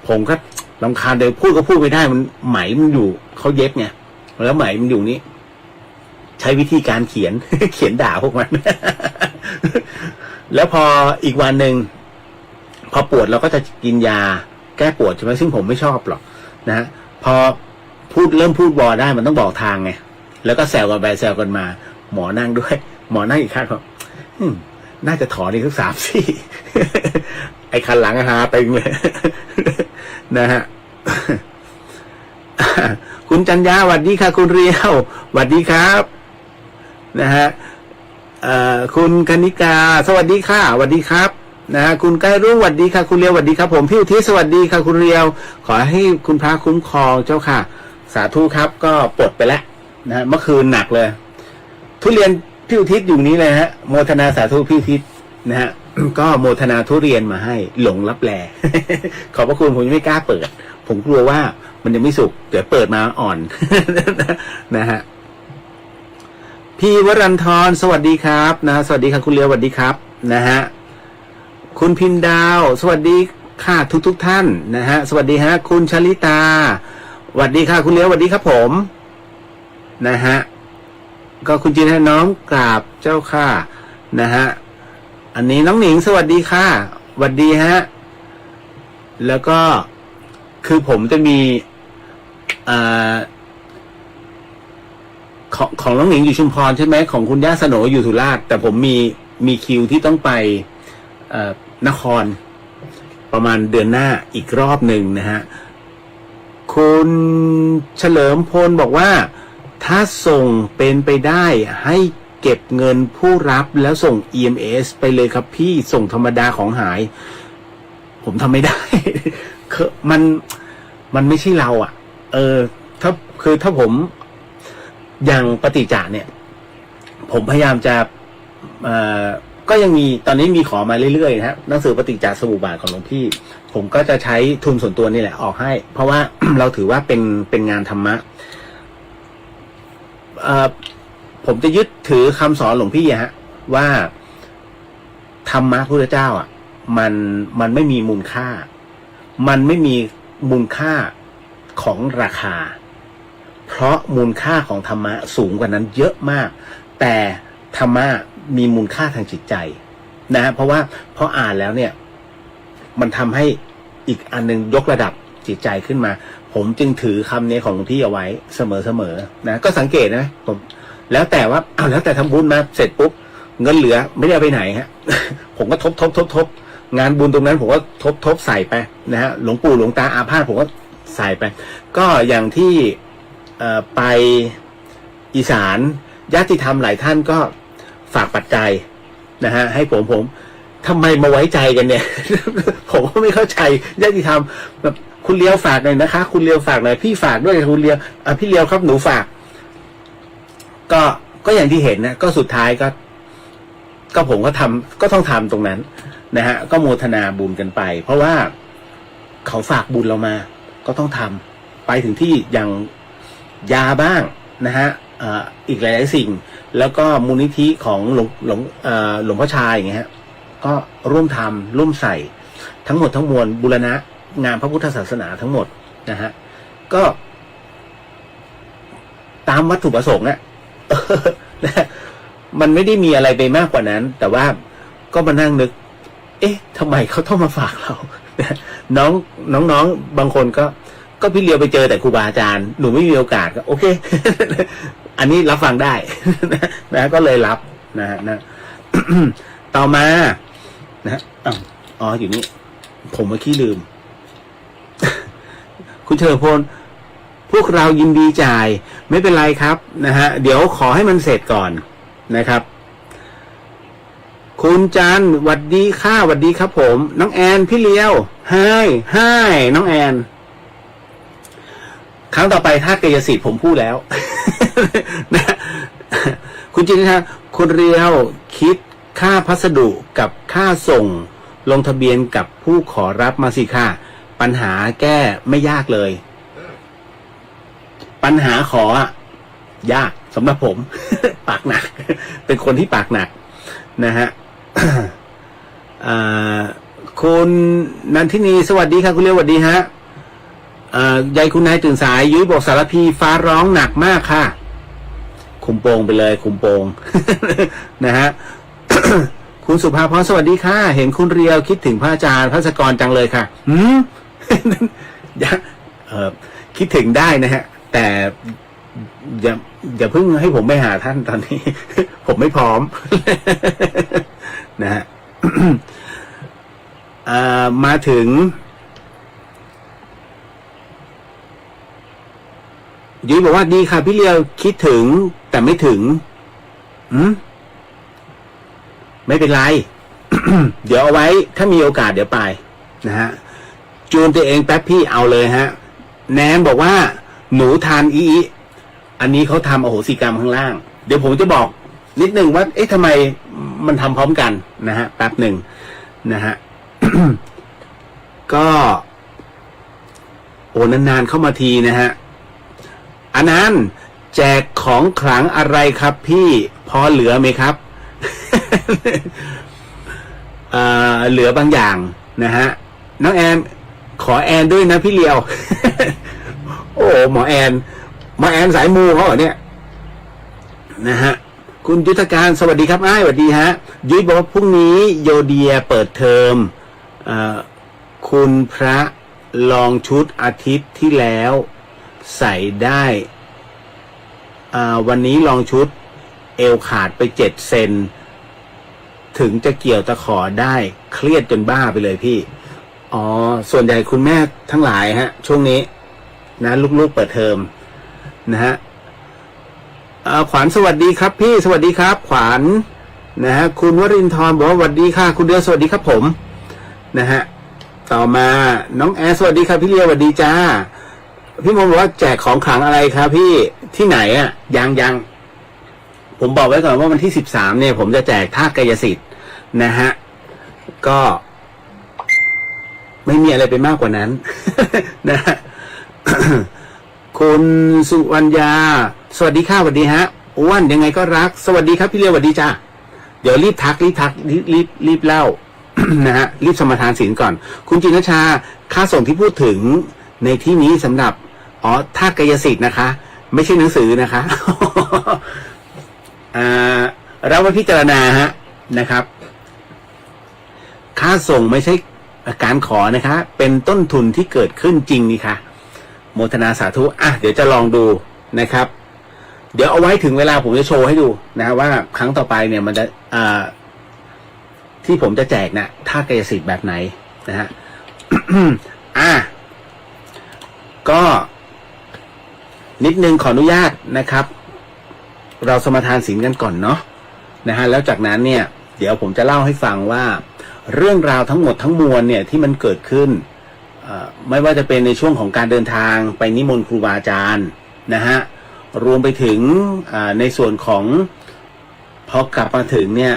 ผมก็รำคาญเลยพูดก็พูดไม่ได้มันไหมมันอยู่เขาเย็บไงแล้วไหมมันอยู่นี้ใช้วิธีการเขียน เขียนด่าพวกมัน แล้วพออีกวันหนึ่งพอปวดเราก็จะกินยาแก้ปวดใช่ไหมซึ่งผมไม่ชอบหรอกนะฮะพอเริ่มพูดบอได้มันต้องบอกทางไงแล้วก็แซวกันไปแซวกันมาหมอนั่งด้วยหมอนั่งอีกข้างบอกน่าจะถอนอีกสัก3 ซี่ ไอ้คันหลังหาไปเลย นะฮะ คุณจันยาสวัสดีค่ะคุณเรียวสวัสดีครับนะฮะคุณคณิกาสวัสดีค่ะสวัสดีครับนะฮะคุณใกล้รุ่งสวัสดีค่ะคุณเรียวสวัสดีครับผมพี่อุทิศสวัสดีค่ะคุณเรียวขอให้คุณพระคุ้มครองเจ้าค่ะสาธุครับก็ปลดไปแล้วนะฮะเมื่อคืนหนักเลยทุเรียนพี่อุทิศอยู่นี้เลยฮะโมทนาสาธุพี่อุทิศนะฮะ ก็โมทนาทุเรียนมาให้หลงรับแล ขอบพระคุณผมยังไม่กล้าเปิดผมกลัวว่ามันยังไม่สุกเดี๋ยวเปิดมาอ่อน นะฮะพี่วรันทรสวัสดีครับนะสวัสดีครับคุณเลียวสวัสดีครับนะฮะคุณพินดาวสวัสดีค่ะทุกท่านนะฮะสวัสดีฮะคุณชลิตาสวัสดีค่ะคุณเลียวสวัสดีครับผมนะฮะก็คุณจีนน้องกราบเจ้าค่ะนะฮะอันนี้น้องหนิงสวัสดีค่ะสวัสดีฮะแล้วก็คือผมจะมีของน้องหนิงอยู่ชุมพรใช่ไหมของคุณย่าสโหนอยู่สุราษฎร์แต่ผมมีคิวที่ต้องไปนครประมาณเดือนหน้าอีกรอบหนึ่งนะฮะคุณเฉลิมพลบอกว่าถ้าส่งเป็นไปได้ให้เก็บเงินผู้รับแล้วส่ง EMS ไปเลยครับพี่ส่งธรรมดาของหายผมทำไม่ได้ มันไม่ใช่เราอ่ะถ้าผมอย่างปฏิจจาเนี่ยผมพยายามจะก็ยังมีตอนนี้มีขอมาเรื่อยๆนะฮะหนังสือปฏิจจสมุปบาทของหลวงพี่ผมก็จะใช้ทุนส่วนตัวนี่แหละออกให้เพราะว่า เราถือว่าเป็นงานธรรมะผมจะยึดถือคำสอนหลวงพี่ฮะว่าธรรมะพุทธเจ้าอ่ะมันไม่มีมูลค่ามันไม่มีมูลค่าของราคาเพราะมูลค่าของธรรมะสูงกว่านั้นเยอะมากแต่ธรรมะมีมูลค่าทางจิตใจนะเพราะว่าพออ่านแล้วเนี่ยมันทำให้อีกอันนึงยกระดับจิตใจขึ้นมาผมจึงถือคำนี้ของหลวงพี่เอาไว้เสมอนะก็สังเกตนะผมแล้วแต่ว่าแล้วแต่ทำบุญมาเสร็จปุ๊บเงินเหลือไม่ได้เอาไปไหนฮะ ผมก็ทบงานบุญตรงนั้นผมก็ทบใส่ไปนะฮะหลวงปู่หลวงตาอาพาธผมก็ใส่ไปก็อย่างที่ไปอีสานญาติธรรมหลายท่านก็ฝากปัจจัยนะฮะให้ผมทำไมมาไว้ใจกันเนี่ย ผมก็ไม่เข้าใจญาติธรรมแบบคุณเลี้ยวฝากหน่อยนะคะคุณเลี้ยวฝากหน่อยพี่ฝากด้วยคุณเลี้ยวพี่เลี้ยวครับหนูฝากก็อย่างที่เห็นนะก็สุดท้ายก็ผมก็ต้องทำตรงนั้นนะฮะก็โมทนาบุญกันไปเพราะว่าเขาฝากบุญเรามาก็ต้องทำไปถึงที่อย่างยาบ้างนะฮะอีกหลายๆสิ่งแล้วก็มูลนิธิของหลวงพ่อชายอย่างเงี้ย ก็ร่วมทำร่วมใส่ทั้งหมดทั้งมวลบูรณะงานพระพุทธศาสนาทั้งหมดนะฮะก็ตามวัตถุประสงค์นะมันไม่ได้มีอะไรไปมากกว่านั้นแต่ว่าก็มานั่งนึกเอ๊ะทำไมเขาต้องมาฝากเราน้องบางคนก็พี่เลียวไปเจอแต่ครูบาอาจารย์หนูไม่มีโอกาสก็โอเคอันนี้รับฟังได้นะก็เลยรับนะฮะต่อมานะอ๋ออยู่นี่ผมเมื่อกี้ลืม คุณเฉลิมพลพวกเรายินดีจ่ายไม่เป็นไรครับนะฮะเดี๋ยวขอให้มันเสร็จก่อนนะครับคุณจันหวัดดีค่ะหวัดดีครับผมน้องแอนพี่เลี้ยวไฮน้องแอนครั้งต่อไปถ้ากายสิทธิ์ผมพูดแล้ว นะคุณจินนะคุณเรียวคิดค่าพัสดุกับค่าส่งลงทะเบียนกับผู้ขอรับมาสิค่ะปัญหาแก้ไม่ยากเลยปัญหาขอยากสำหรับผม ปากหนัก เป็นคนที่ปากหนักนะฮะ คุณนันทินีสวัสดีค่ะคุณเรียวสวัสดีฮะยายคุณนายตื่นสายยุ้ยบอกสารพีฟ้าร้องหนักมากค่ะคุมโปงไปเลยคุมโปง นะฮะ คุณสุภาพรสวัสดีค่ะเห็นคุณเรียวคิดถึงพระอาจารย์พระสกรจังเลยค่ะคิดถึงได้นะฮะแต่อย่าเพิ่งให้ผมไปหาท่านตอนนี้ ผมไม่พร้อม นะฮะ มาถึงยุ้ยบอกว่าดีค่ะพี่เลียวคิดถึงแต่ไม่ถึงไม่เป็นไร เดี๋ยวเอาไว้ถ้ามีโอกาสเดี๋ยวไปนะฮะจูนตัวเองแป๊บพี่เอาเลยฮะแนนบอกว่าหนูทานอีอันนี้เขาทำอโหสิกรรมข้างล่างเดี๋ยวผมจะบอกนิดนึงว่าเอ๊ะทำไมมันทำพร้อมกันนะฮะแป๊บหนึ่งนะฮะ ก็โอ้นานๆเข้ามาทีนะฮะอันนั้นแจกของขลังอะไรครับพี่พอเหลือไหมครับ เหลือบางอย่างนะฮะน้องแอนขอแอนด้วยนะพี่เลียว โอ้หมอแอนสายมูเขาเหรอเนี่ยนะฮะคุณยุทธการสวัสดีครับอ้ายสวัสดีฮะยุ้ยบอกว่าพรุ่งนี้โยเดียเปิดเทอมคุณพระลองชุดอาทิตย์ที่แล้วใส่ได้วันนี้ลองชุดเอวขาดไป7 เซนถึงจะเกี่ยวตะขอได้เครียดจนบ้าไปเลยพี่อ๋อส่วนใหญ่คุณแม่ทั้งหลายฮะช่วงนี้นะลูกๆเปิดเทอมนะฮะขวัญสวัสดีครับพี่สวัสดีครับขวัญนะฮะคุณวรินทร์บอกว่าสวัสดีค่ะคุณเดือนสวัสดีครับผมนะฮะต่อมาน้องแอร์สวัสดีครับพี่เลียวสวัสดีจ้าพี่มงบอกว่าแจกของขลังอะไรครับพี่ที่ไหนอ่ะยังผมบอกไว้ก่อนว่าวันที่13เนี่ยผมจะแจกธาตุกายสิทธิ์นะฮะก็ไม่มีอะไรไปมากกว่านั้น นะฮะ คุณสุวรรณยาสวัสดีค่ะสวัสดีฮะอ้วนยังไงก็รักสวัสดีครับพี่เลียวสวัสดีจ้าเดี๋ยวรีบเล่า นะฮะรีบสมทานศีลก่อนคุณจินชาค่าส่งที่พูดถึงในที่นี้สำหรับธาตุกายสิทธิ์นะคะไม่ใช่หนังสือนะคะ เรามาพิจารณาฮะนะครับค่าส่งไม่ใช่การขอนะคะเป็นต้นทุนที่เกิดขึ้นจริงนี่ค่ะโมทนาสาธุเดี๋ยวจะลองดูนะครับเดี๋ยวเอาไว้ถึงเวลาผมจะโชว์ให้ดูนะว่าครั้งต่อไปเนี่ยมันจะที่ผมจะแจกนะท่ากายสิทธิ์แบบไหนนะฮะ ก็นิดนึงขออนุญาตนะครับเราสมาทานศีลกันก่อนเนาะนะฮะแล้วจากนั้นเนี่ยเดี๋ยวผมจะเล่าให้ฟังว่าเรื่องราวทั้งหมดทั้งมวลเนี่ยที่มันเกิดขึ้นไม่ว่าจะเป็นในช่วงของการเดินทางไปนิมนต์ครูบาอาจารย์นะฮะรวมไปถึงในส่วนของพอกลับมาถึงเนี่ย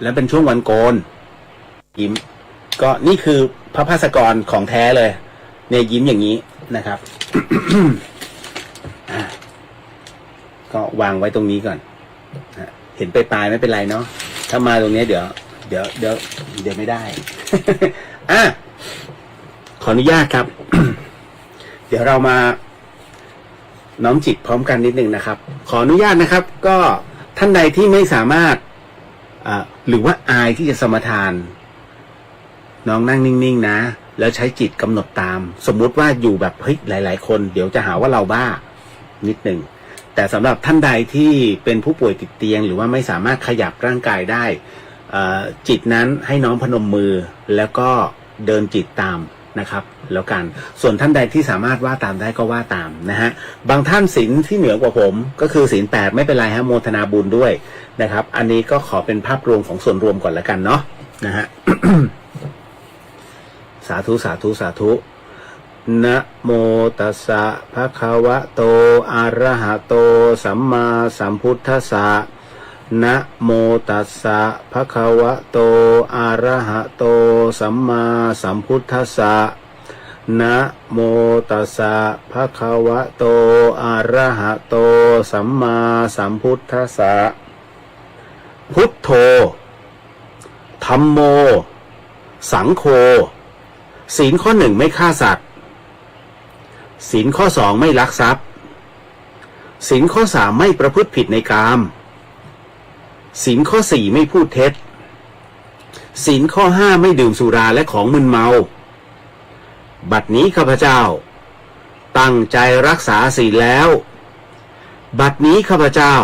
และเป็นช่วงวันโกนยิ้มก็นี่คือพระภาสกรของแท้เลยเนี่ยยิ้มอย่างนี้นะครับ ก็วางไว้ตรงนี้ก่อนเห็นไปปลายไม่เป็นไรเนาะถ้ามาตรงนี้เดี๋ยวไม่ได้ ขออนุญาตครับ เดี๋ยวเรามาน้อมจิตพร้อมกันนิดนึงนะครับ ขออนุญาตนะครับ ก็ท่านใดที่ไม่สามารถหรือว่าอายที่จะสมทานน้องนั่งนิ่งๆนะแล้วใช้จิตกำหนดตามสมมุติว่าอยู่แบบเฮ้ยหลายๆคนเดี๋ยวจะหาว่าเราบ้านิดนึงแต่สำหรับท่านใดที่เป็นผู้ป่วยติดเตียงหรือว่าไม่สามารถขยับร่างกายได้จิตนั้นให้น้องพนมมือแล้วก็เดินจิตตามนะครับแล้วกันส่วนท่านใดที่สามารถว่าตามได้ก็ว่าตามนะฮะบางท่านศีลที่เหนือกว่าผมก็คือศีล 8ไม่เป็นไรฮะโมทนาบุญด้วยนะครับอันนี้ก็ขอเป็นภาพรวมของส่วนรวมก่อนแล้วกันเนาะนะฮะ สาธุสาธุสาธุนะโมตัสสะภะคะวะโตอะระหะโตสัมมาสัมพุทธัสสะนะโมตัสสะภะคะวะโตอะระหะโตสัมมาสัมพุทธัสสะนะโมตัสสะภะคะวะโตอะระหะโตสัมมาสัมพุทธัสสะพุทโธธัมโมสังโฆศีลข้อ 1ไม่ฆ่าสัตว์ศีลข้อ 2ไม่ลักทรัพย์ศีลข้อ 3ไม่ประพฤติผิดในกามศีลข้อ 4ไม่พูดเท็จศีลข้อ 5ไม่ดื่มสุราและของมึนเมาบัดนี้ข้าพเจ้าตั้งใจรักษาศีลแล้วบัดนี้ข้าพเจ้า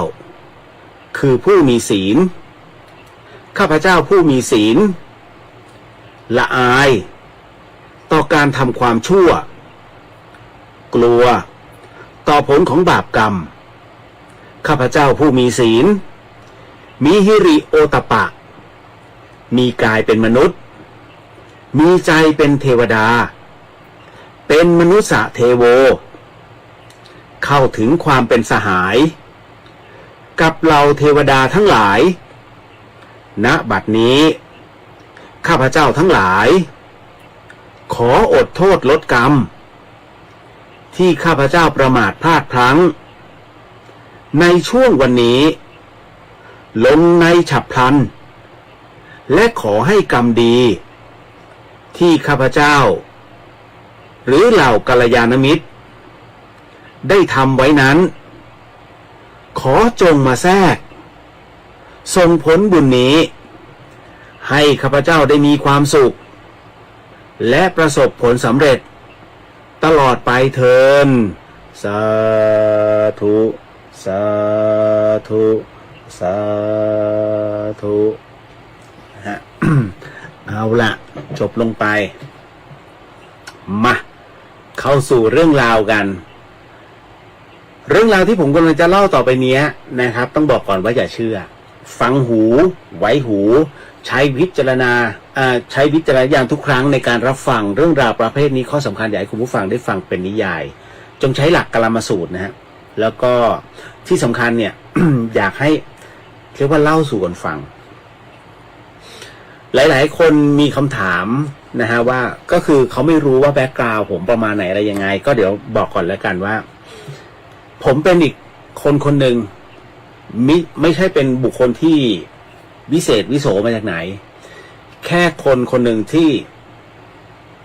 คือผู้มีศีลข้าพเจ้าผู้มีศีลละอายต่อการทำความชั่วกลัวต่อผลของบาปกรรมข้าพเจ้าผู้มีศีลมีหิริโอตปะมีกายเป็นมนุษย์มีใจเป็นเทวดาเป็นมนุษย์เทโวเข้าถึงความเป็นสหายกับเหล่าเทวดาทั้งหลายณบัดนี้ข้าพเจ้าทั้งหลายขออดโทษลดกรรมที่ข้าพเจ้าประมาทพลาดพลั้งในช่วงวันนี้ลงในฉับพลันและขอให้กรรมดีที่ข้าพเจ้าหรือเหล่ากัลยาณมิตรได้ทำไว้นั้นขอจงมาแทรกส่งผลบุญนี้ให้ข้าพเจ้าได้มีความสุขและประสบผลสำเร็จตลอดไปเถิดสาธุสาธุสาธุฮะ เอาละจบลงไปมาเข้าสู่เรื่องราวกันเรื่องราวที่ผมกำลังจะเล่าต่อไปนี้นะครับต้องบอกก่อนว่าอย่าเชื่อฟังหูไว้หูใช้วิจารณญาณทุกครั้งในการรับฟังเรื่องราวประเภทนี้ข้อสำคัญอยากให้คุณผู้ฟังได้ฟังเป็นนิยายจงใช้หลักกลามสูตรนะฮะแล้วก็ที่สำคัญเนี่ย อยากให้เรียกว่าเล่าสู่กันฟังหลายๆคนมีคำถามนะฮะว่าก็คือเขาไม่รู้ว่าแบ็กกราวด์ผมประมาณไหนอะไรยังไงก็เดี๋ยวบอกก่อนแล้วกันว่าผมเป็นอีกคนหนึ่งไม่ใช่เป็นบุคคลที่วิเศษวิโสมาจากไหนแค่คนหนึ่ง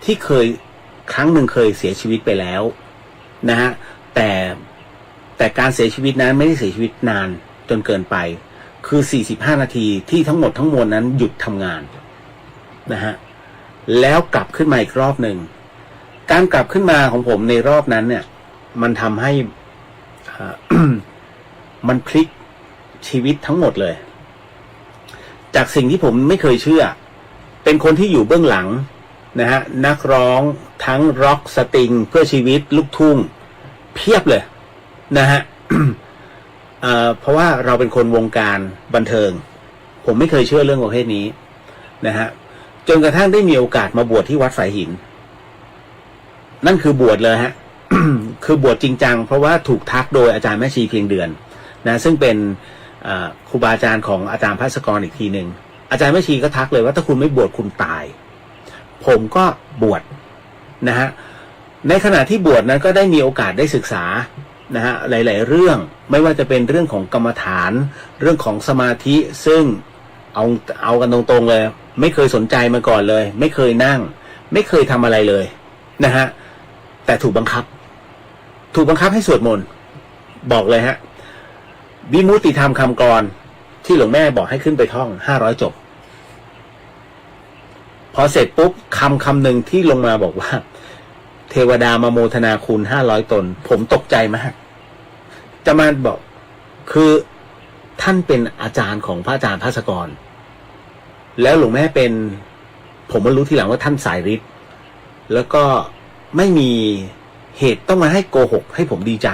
ที่เคยครั้งหนึ่งเคยเสียชีวิตไปแล้วนะฮะแต่การเสียชีวิตนั้นไม่ได้เสียชีวิตนานจนเกินไปคือ45นาทีที่ทั้งหมดทั้งมวลนั้นหยุดทำงานนะฮะแล้วกลับขึ้นมาอีกรอบหนึ่งการกลับขึ้นมาของผมในรอบนั้นเนี่ยมันทำให้ มันพลิกชีวิตทั้งหมดเลยจากสิ่งที่ผมไม่เคยเชื่อเป็นคนที่อยู่เบื้องหลังนะฮะนักร้องทั้งร็อกสตริงเพื่อชีวิตลูกทุ่งเพียบเลยนะฮะ เพราะว่าเราเป็นคนวงการบันเทิงผมไม่เคยเชื่อเรื่องประเภทนี้นะฮะจนกระทั่งได้มีโอกาสมาบวชที่วัดสายหินนั่นคือบวชเลยฮะ คือบวชจริงจังเพราะว่าถูกทักโดยอาจารย์แม่ชีเพียงเดือนนะซึ่งเป็นครูบาอาจารย์ของอาจารย์ภาสกรอีกทีหนึ่ง อาจารย์แม่ชีก็ทักเลยว่าถ้าคุณไม่บวชคุณตาย ผมก็บวชนะฮะในขณะที่บวชนั้นก็ได้มีโอกาสได้ศึกษานะฮะหลายๆเรื่องไม่ว่าจะเป็นเรื่องของกรรมฐานเรื่องของสมาธิซึ่งเอากันตรงๆเลยไม่เคยสนใจมาก่อนเลยไม่เคยนั่งไม่เคยทำอะไรเลยนะฮะแต่ถูกบังคับให้สวดมนต์บอกเลยฮะวิมุตติธรรมคำกรที่หลวงแม่บอกให้ขึ้นไปท่อง500 จบพอเสร็จปุ๊บคำหนึ่งที่ลงมาบอกว่าเทวดามาโมทนาคุณ500 ตนผมตกใจมากจะมาบอกคือท่านเป็นอาจารย์ของพระอาจารย์ภาสกรแล้วหลวงแม่เป็นผมมารู้ทีหลังว่าท่านสายฤทธิ์แล้วก็ไม่มีเหตุต้องมาให้โกหกให้ผมดีใจ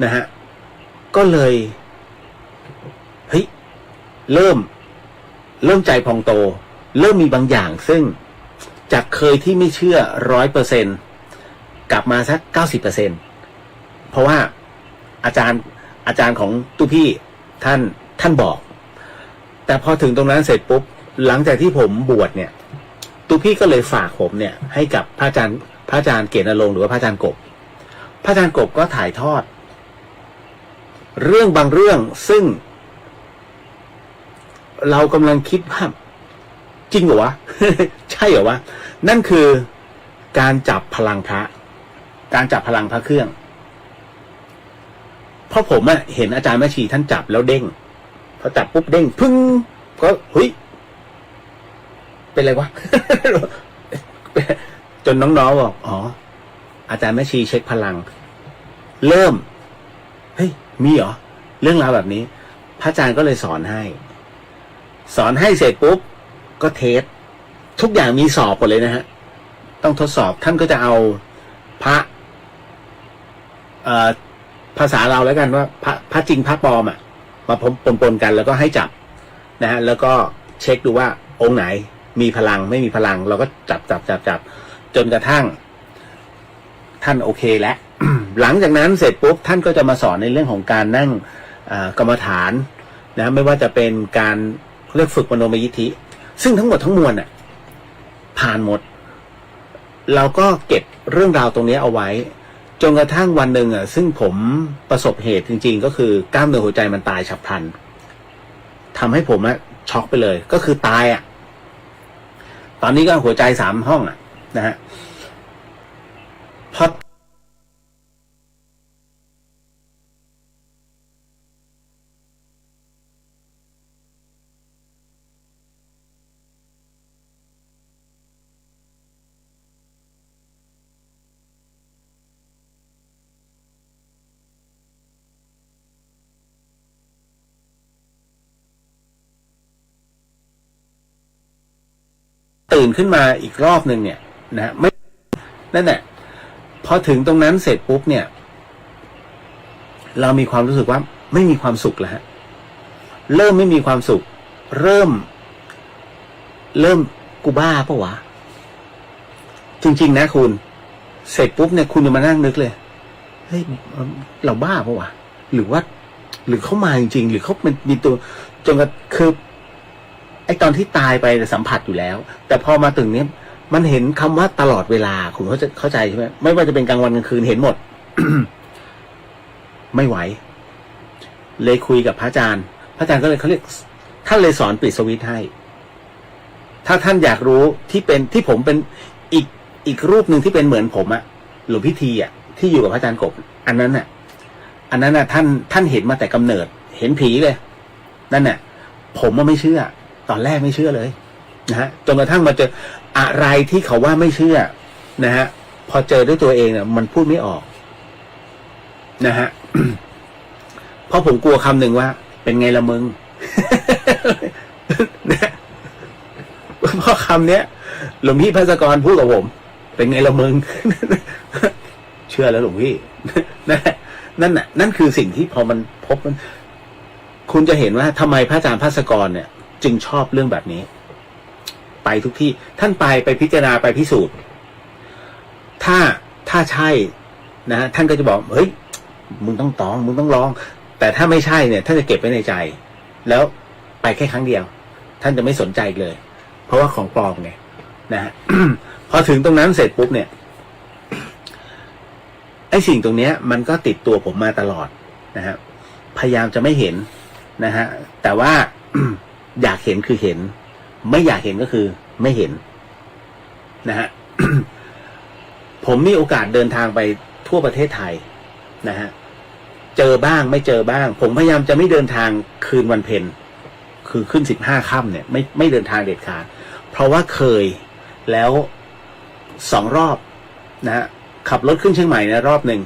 นะฮะก็เลยเฮ้ยเริ่มใจพองโตเริ่มมีบางอย่างซึ่งจากเคยที่ไม่เชื่อ100%กลับมาสัก90%เพราะว่าอาจารย์ของตู้พี่ท่านบอกแต่พอถึงตรงนั้นเสร็จปุ๊บหลังจากที่ผมบวชเนี่ยตู้พี่ก็เลยฝากผมเนี่ยให้กับพระอาจารย์เกศนรงค์หรือว่าพระอาจารย์กบก็ถ่ายทอดเรื่องบางเรื่องซึ่งเรากำลังคิดว่าจริงเหรอวะ ใช่เหรอวะนั่นคือการจับพลังพระเครื่องเพราะผมเห็นอาจารย์แม่ชีท่านจับแล้วเด้งพอจับปุ๊บเด้งพึ่งก็เฮ้ยเป็นไรวะ จนน้องๆบอกอ๋ออาจารย์แม่ชีเช็คพลังเริ่มเฮ้ยมีเหรอเรื่องราวแบบนี้พระอาจารย์ก็เลยสอนให้เสร็จปุ๊บก็เทสทุกอย่างมีสอบหมดเลยนะฮะต้องทดสอบท่านก็จะเอาพระภาษาเราแล้วกันว่าพระจริงพระปลอมมาปนกันแล้วก็ให้จับนะฮะแล้วก็เช็คดูว่าองค์ไหนมีพลังไม่มีพลังเราก็จับจนกระทั่งท่านโอเคแล้ว หลังจากนั้นเสร็จปุ๊บท่านก็จะมาสอนในเรื่องของการนั่งกรรมฐานนะไม่ว่าจะเป็นการเรียกฝึกมโนมยิทธิซึ่งทั้งหมดทั้งมวลผ่านหมดเราก็เก็บเรื่องราวตรงนี้เอาไว้จนกระทั่งวันหนึ่งซึ่งผมประสบเหตุจริงๆก็คือกล้ามเนื้อหัวใจมันตายฉับพลันทำให้ผมช็อกไปเลยก็คือตายตอนนี้ก็หัวใจ3 ห้องนะฮะพอตื่นขึ้นมาอีกรอบหนึ่งเนี่ยนะไม่นั่นแหละพอถึงตรงนั้นเสร็จปุ๊บเนี่ยเรามีความรู้สึกว่าไม่มีความสุขแล้วฮะเริ่มไม่มีความสุขเริ่มกูบ้าปะวะจริงๆนะคุณเสร็จปุ๊บเนี่ยคุณจะมานั่งนึกเลยเฮ้ยเราบ้าปะวะหรือเขามาจริงๆหรือเขาเป็นมีตัวจนกระคือไอตอนที่ตายไปสัมผัสอยู่แล้วแต่พอมาถึงเนี้ยมันเห็นคำว่าตลอดเวลาคุณเข้าใจใช่ไหมไม่ว่าจะเป็นกลางวันกลางคืนเห็นหมด ไม่ไหวเลยคุยกับพระอาจารย์ก็เลยเขาเรียกท่านเลยสอนปิดสวิตช์ให้ถ้าท่านอยากรู้ที่ผมเป็นอีกรูปหนึ่งที่เป็นเหมือนผมหลวงพิธีที่อยู่กับพระอาจารย์กบอันนั้นท่านเห็นมาแต่กำเนิดเห็นผีเลยนั่นน่ะผมไม่เชื่อตอนแรกไม่เชื่อเลยนะฮะจนกระทั่งมาเจออะไรที่เขาว่าไม่เชื่อนะฮะพอเจอด้วยตัวเองมันพูดไม่ออกนะฮะ เพราะผมกลัวคำหนึ่งว่าเป็นไงละมึง นะเพราะคำเนี้ยหลวงพี่ภาสกรพูดกับผมเป็นไงละมึง เชื่อแล้วหลวงพี่ นั่นคือสิ่งที่พอมันพบมันคุณจะเห็นว่าทำไมพระอาจารย์ภาสกรเนี่ยจึงชอบเรื่องแบบนี้ไปทุกที่ท่านไปพิจารณาไปพิสูจน์ถ้าใช่นะท่านก็จะบอกเฮ้ยมึงต้องลองแต่ถ้าไม่ใช่เนี่ยท่านจะเก็บไว้ในใจแล้วไปแค่ครั้งเดียว ท่านจะไม่สนใจเลย เพราะว่าของปลอมไงนะฮ ะ พอถึงตรงนั้นเสร็จปุ๊บเนี่ยไอ้สิ่งตรงเนี้ยมันก็ติดตัวผมมาตลอดนะฮะพยายามจะไม่เห็นนะฮะแต่ว่า อยากเห็นคือเห็นไม่อยากเห็นก็คือไม่เห็นนะฮะ ผมมีโอกาสเดินทางไปทั่วประเทศไทยนะฮะเจอบ้างไม่เจอบ้างผมพยายามจะไม่เดินทางคืนวันเพ็ญคือขึ้น15 ค่ำเนี่ยไม่เดินทางเด็ดขาดเพราะว่าเคยแล้ว2 รอบนะฮะขับรถขึ้นเชียงใหม่นะรอบหนึ่ง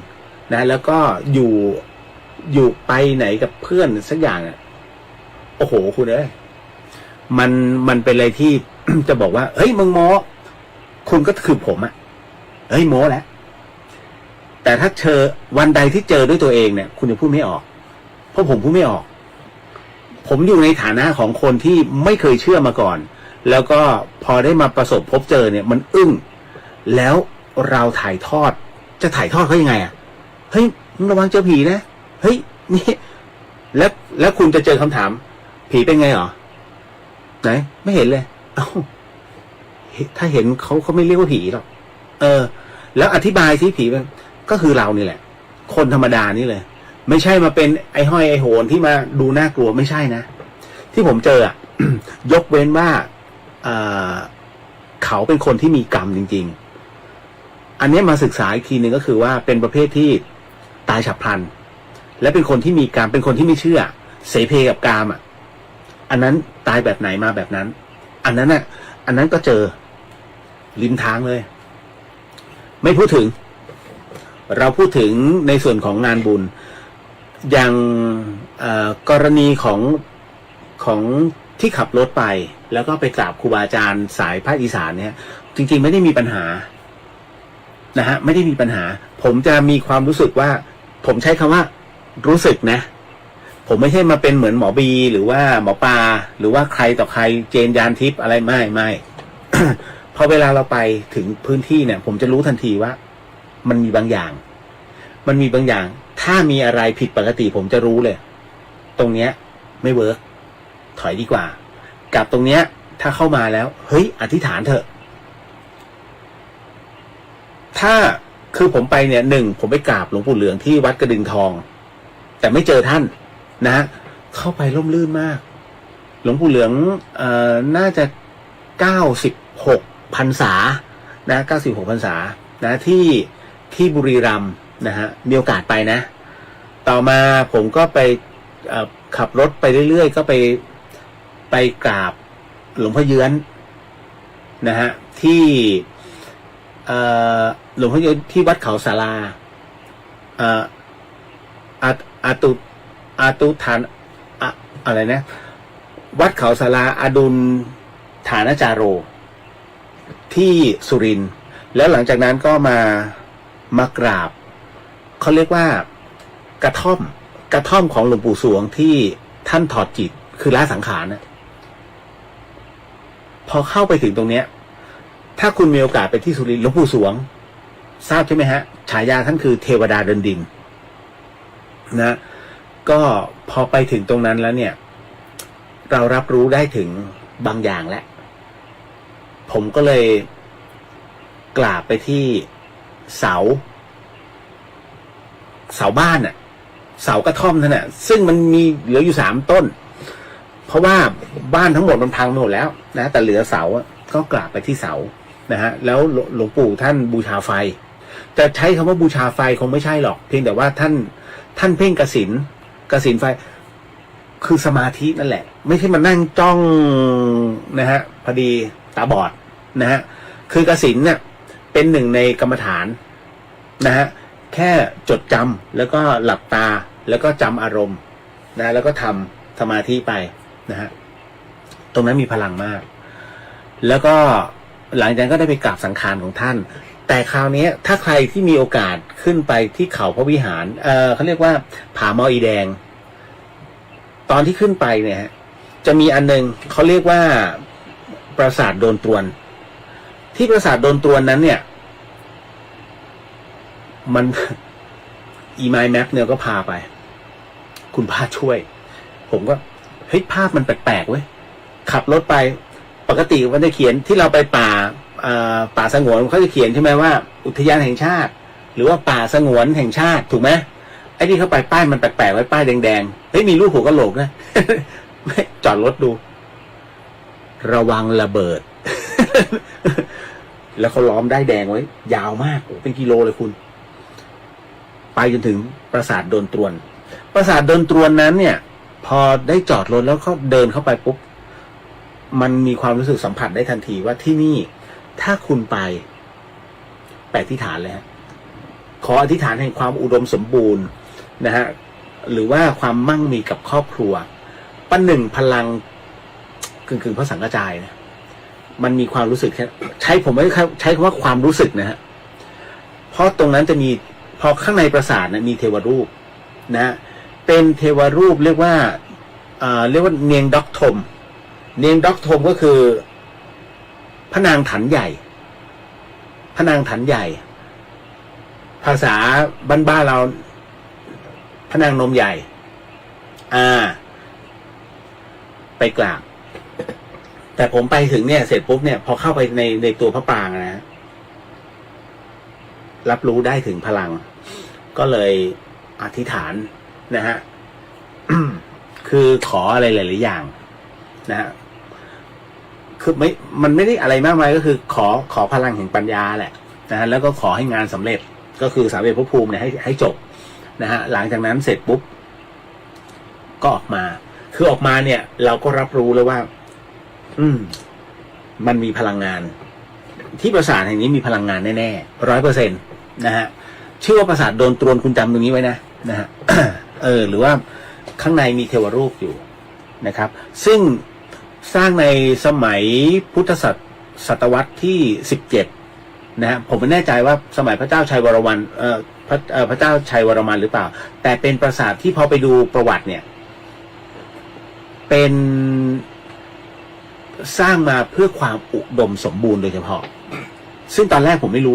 นะแล้วก็อยู่ไปไหนกับเพื่อนสักอย่างอ่ะโอ้โหคุณเอ้ยมันเป็นอะไรที่ จะบอกว่าเฮ้ยมึงโม้คุณก็คือผมอ่ะเฮ้ยโม้แล้ว แต่ถ้าเจอวันใดที่เจอด้วยตัวเองเนี่ยคุณจะพูดไม่ออกเพราะผมพูดไม่ออก ผมอยู่ในฐานะของคนที่ไม่เคยเชื่อมาก่อนแล้วก็พอได้มาประสบพบเจอเนี่ยมันอึ้งแล้วเราถ่ายทอดจะถ่ายทอดเขายังไงอ่ะเฮ้ยระวังเจอผีนะเฮ้ยนี่แล้วคุณจะเจอคำถามผีเป็นไงหรอไหนไม่เห็นเลยเอ้าถ้าเห็นเขาไม่เรียกว่าผีหรอกแล้วอธิบายที่ผีมันก็คือเรานี่แหละคนธรรมดานี่เลยไม่ใช่มาเป็นไอ้ห้อยไอ้โหนที่มาดูน่ากลัวไม่ใช่นะที่ผมเจออ่ะ ยกเว้นว่าเขาเป็นคนที่มีกรรมจริงๆอันนี้มาศึกษาอีกทีหนึ่งก็คือว่าเป็นประเภทที่ตายฉับพลันและเป็นคนที่มีกรรมเป็นคนที่ไม่เชื่อเสเพกับกามอ่ะอันนั้นตายแบบไหนมาแบบนั้นอันนั้นก็เจอริมทางเลยไม่พูดถึงเราพูดถึงในส่วนของงานบุญอย่างกรณีของที่ขับรถไปแล้วก็ไปกราบครูบาอาจารย์สายภาคอีสานเนี่ยจริงๆไม่ได้มีปัญหานะฮะไม่ได้มีปัญหาผมจะมีความรู้สึกว่าผมใช้คำว่ารู้สึกนะผมไม่ใช่มาเป็นเหมือนหมอบีหรือว่าหมอปลาหรือว่าใครต่อใครเจนยานทิพย์อะไรไม่ พอเวลาเราไปถึงพื้นที่เนี่ยผมจะรู้ทันทีว่ามันมีบางอย่างถ้ามีอะไรผิดปกติผมจะรู้เลยตรงเนี้ยไม่เวิร์กถอยดีกว่ากับตรงเนี้ยถ้าเข้ามาแล้วเฮ้ยอธิษฐานเถอะถ้าคือผมไปเนี่ยผมไปกราบหลวงปู่เหลืองที่วัดกระดึงทองแต่ไม่เจอท่านนะเข้าไปร่มรื่นมากหลวงปู่เหลืองน่าจะ96 พรรษานะ96 พรรษานะที่บุรีรัมย์นะฮะมีโอกาสไปนะต่อมาผมก็ไปขับรถไปเรื่อยๆก็ไปกราบหลวงพ่อเยื้อนนะฮะที่หลวงพ่อเยื้อนที่วัดเขาศาลาอาตุฐานอะไรนะวัดเขาศาลาอดุลฐานจาโรที่สุรินทร์แล้วหลังจากนั้นก็มากราบเขาเรียกว่ากระท่อมของหลวงปู่สวงที่ท่านถอดจิตคือละสังขารนะพอเข้าไปถึงตรงเนี้ยถ้าคุณมีโอกาสไปที่สุรินทร์หลวงปู่สวงทราบใช่ไหมฮะฉายาท่านคือเทวดาเดินดินนะก็พอไปถึงตรงนั้นแล้วเนี่ยเรารับรู้ได้ถึงบางอย่างแล้วผมก็เลยกราบไปที่เสาบ้านน่ะเสากระท่อมนั่นน่ะซึ่งมันมีเหลืออยู่3 ต้นเพราะว่าบ้านทั้งหมดมันพังหมดแล้วนะแต่เหลือเสาก็กราบไปที่เสานะฮะแล้วหลวงปู่ท่านบูชาไฟจะใช้คำว่าบูชาไฟคงไม่ใช่หรอกเพียงแต่ว่าท่านเพ่งกสิณไฟคือสมาธินั่นแหละไม่ใช่มานั่งจ้องนะฮะพอดีตาบอดนะฮะคือกสิณเนี่ยเป็นหนึ่งในกรรมฐานนะฮะแค่จดจำแล้วก็หลับตาแล้วก็จำอารมณ์นะแล้วก็ทำสมาธิไปนะฮะตรงนั้นมีพลังมากแล้วก็หลังจากนั้นก็ได้ไปกราบสังขารของท่านแต่คราวนี้ถ้าใครที่มีโอกาสขึ้นไปที่เขาพระวิหารเขาเรียกว่าผาหมออีแดงตอนที่ขึ้นไปเนี่ยจะมีอันนึงเขาเรียกว่าปราสาทโดนตรวนที่ปราสาทโดนตรวนนั้นเนี่ยมันอีไมล์แมปเนี่ยก็พาไปคุณพาช่วยผมก็เฮ้ยภาพมันแปลกๆเว้ย ขับรถไปปกติมันจะเขียนที่เราไปป่าสงวนเขาจะเขียนใช่ไหมว่าอุทยานแห่งชาติ หรือว่าป่าสงวนแห่งชาติถูกไหมไอ้ที่เข้าไปป้ายมันแปลกๆไว้ป้ายแดงๆเฮ้ยมีรูปหัวกะโหลกนะ จอดรถดู ระวังระเบิด แล้วเขาล้อมได้แดงไว้ยาวมากเป็นกิโลเลยคุณ ไปจนถึงปราสาทโดนตรวนปราสาทโดนตรวนนั้นเนี่ย พอได้จอดรถแล้วเขาเดินเข้าไปปุ๊บมันมีความรู้สึกสัมผัสได้ทันทีว่าที่นี่ถ้าคุณไปอธิษฐานเลยฮะขออธิษฐานแห่งความอุดมสมบูรณ์นะฮะหรือว่าความมั่งมีกับครอบครัวประหนึ่งพลังกึ่งพระสังฆจายนะมันมีความรู้สึกผมไม่ใช้คำว่าความรู้สึกนะฮะเพราะตรงนั้นจะมีพอข้างในปราสาทนะมีเทวรูปนะเป็นเทวรูปเรียกว่าเนียงด็อกทมเนียงด็อกทมก็คือพระนางถันใหญ่พระนางถันใหญ่ภาษาบ้านเราพระนางนมใหญ่ไปกราบแต่ผมไปถึงเนี่ยเสร็จปุ๊บเนี่ยพอเข้าไปในตัวพระปรางนะรับรู้ได้ถึงพลังก็เลยอธิษฐานนะฮะ คือขออะไรหลายๆอย่างนะฮะคือมันไม่ได้อะไรมากมายก็คือขอพลังแห่งปัญญาแหละนะฮะแล้วก็ขอให้งานสำเร็จก็คือสามเณรภภูมิเนี่ยให้จบนะฮะหลังจากนั้นเสร็จปุ๊บก็ออกมาคือออกมาเนี่ยเราก็รับรู้แล้วว่ามันมีพลังงานที่ปราสาทแห่งนี้มีพลังงานแน่ๆ100%นะฮะชื่อว่าปราสาทโดนตรวนคุณจำตรงนี้ไว้นะฮะ หรือว่าข้างในมีเทวรูปอยู่นะครับซึ่งสร้างในสมัยพุทธศตวรรษที่17นะฮะผมไม่แน่ใจว่าสมัยพระเจ้าชัยวรมันพระเจ้าชัยวรมันหรือเปล่าแต่เป็นปราสาทที่พอไปดูประวัติเนี่ยเป็นสร้างมาเพื่อความอุดมสมบูรณ์โดยเฉพาะซึ่งตอนแรกผมไม่รู้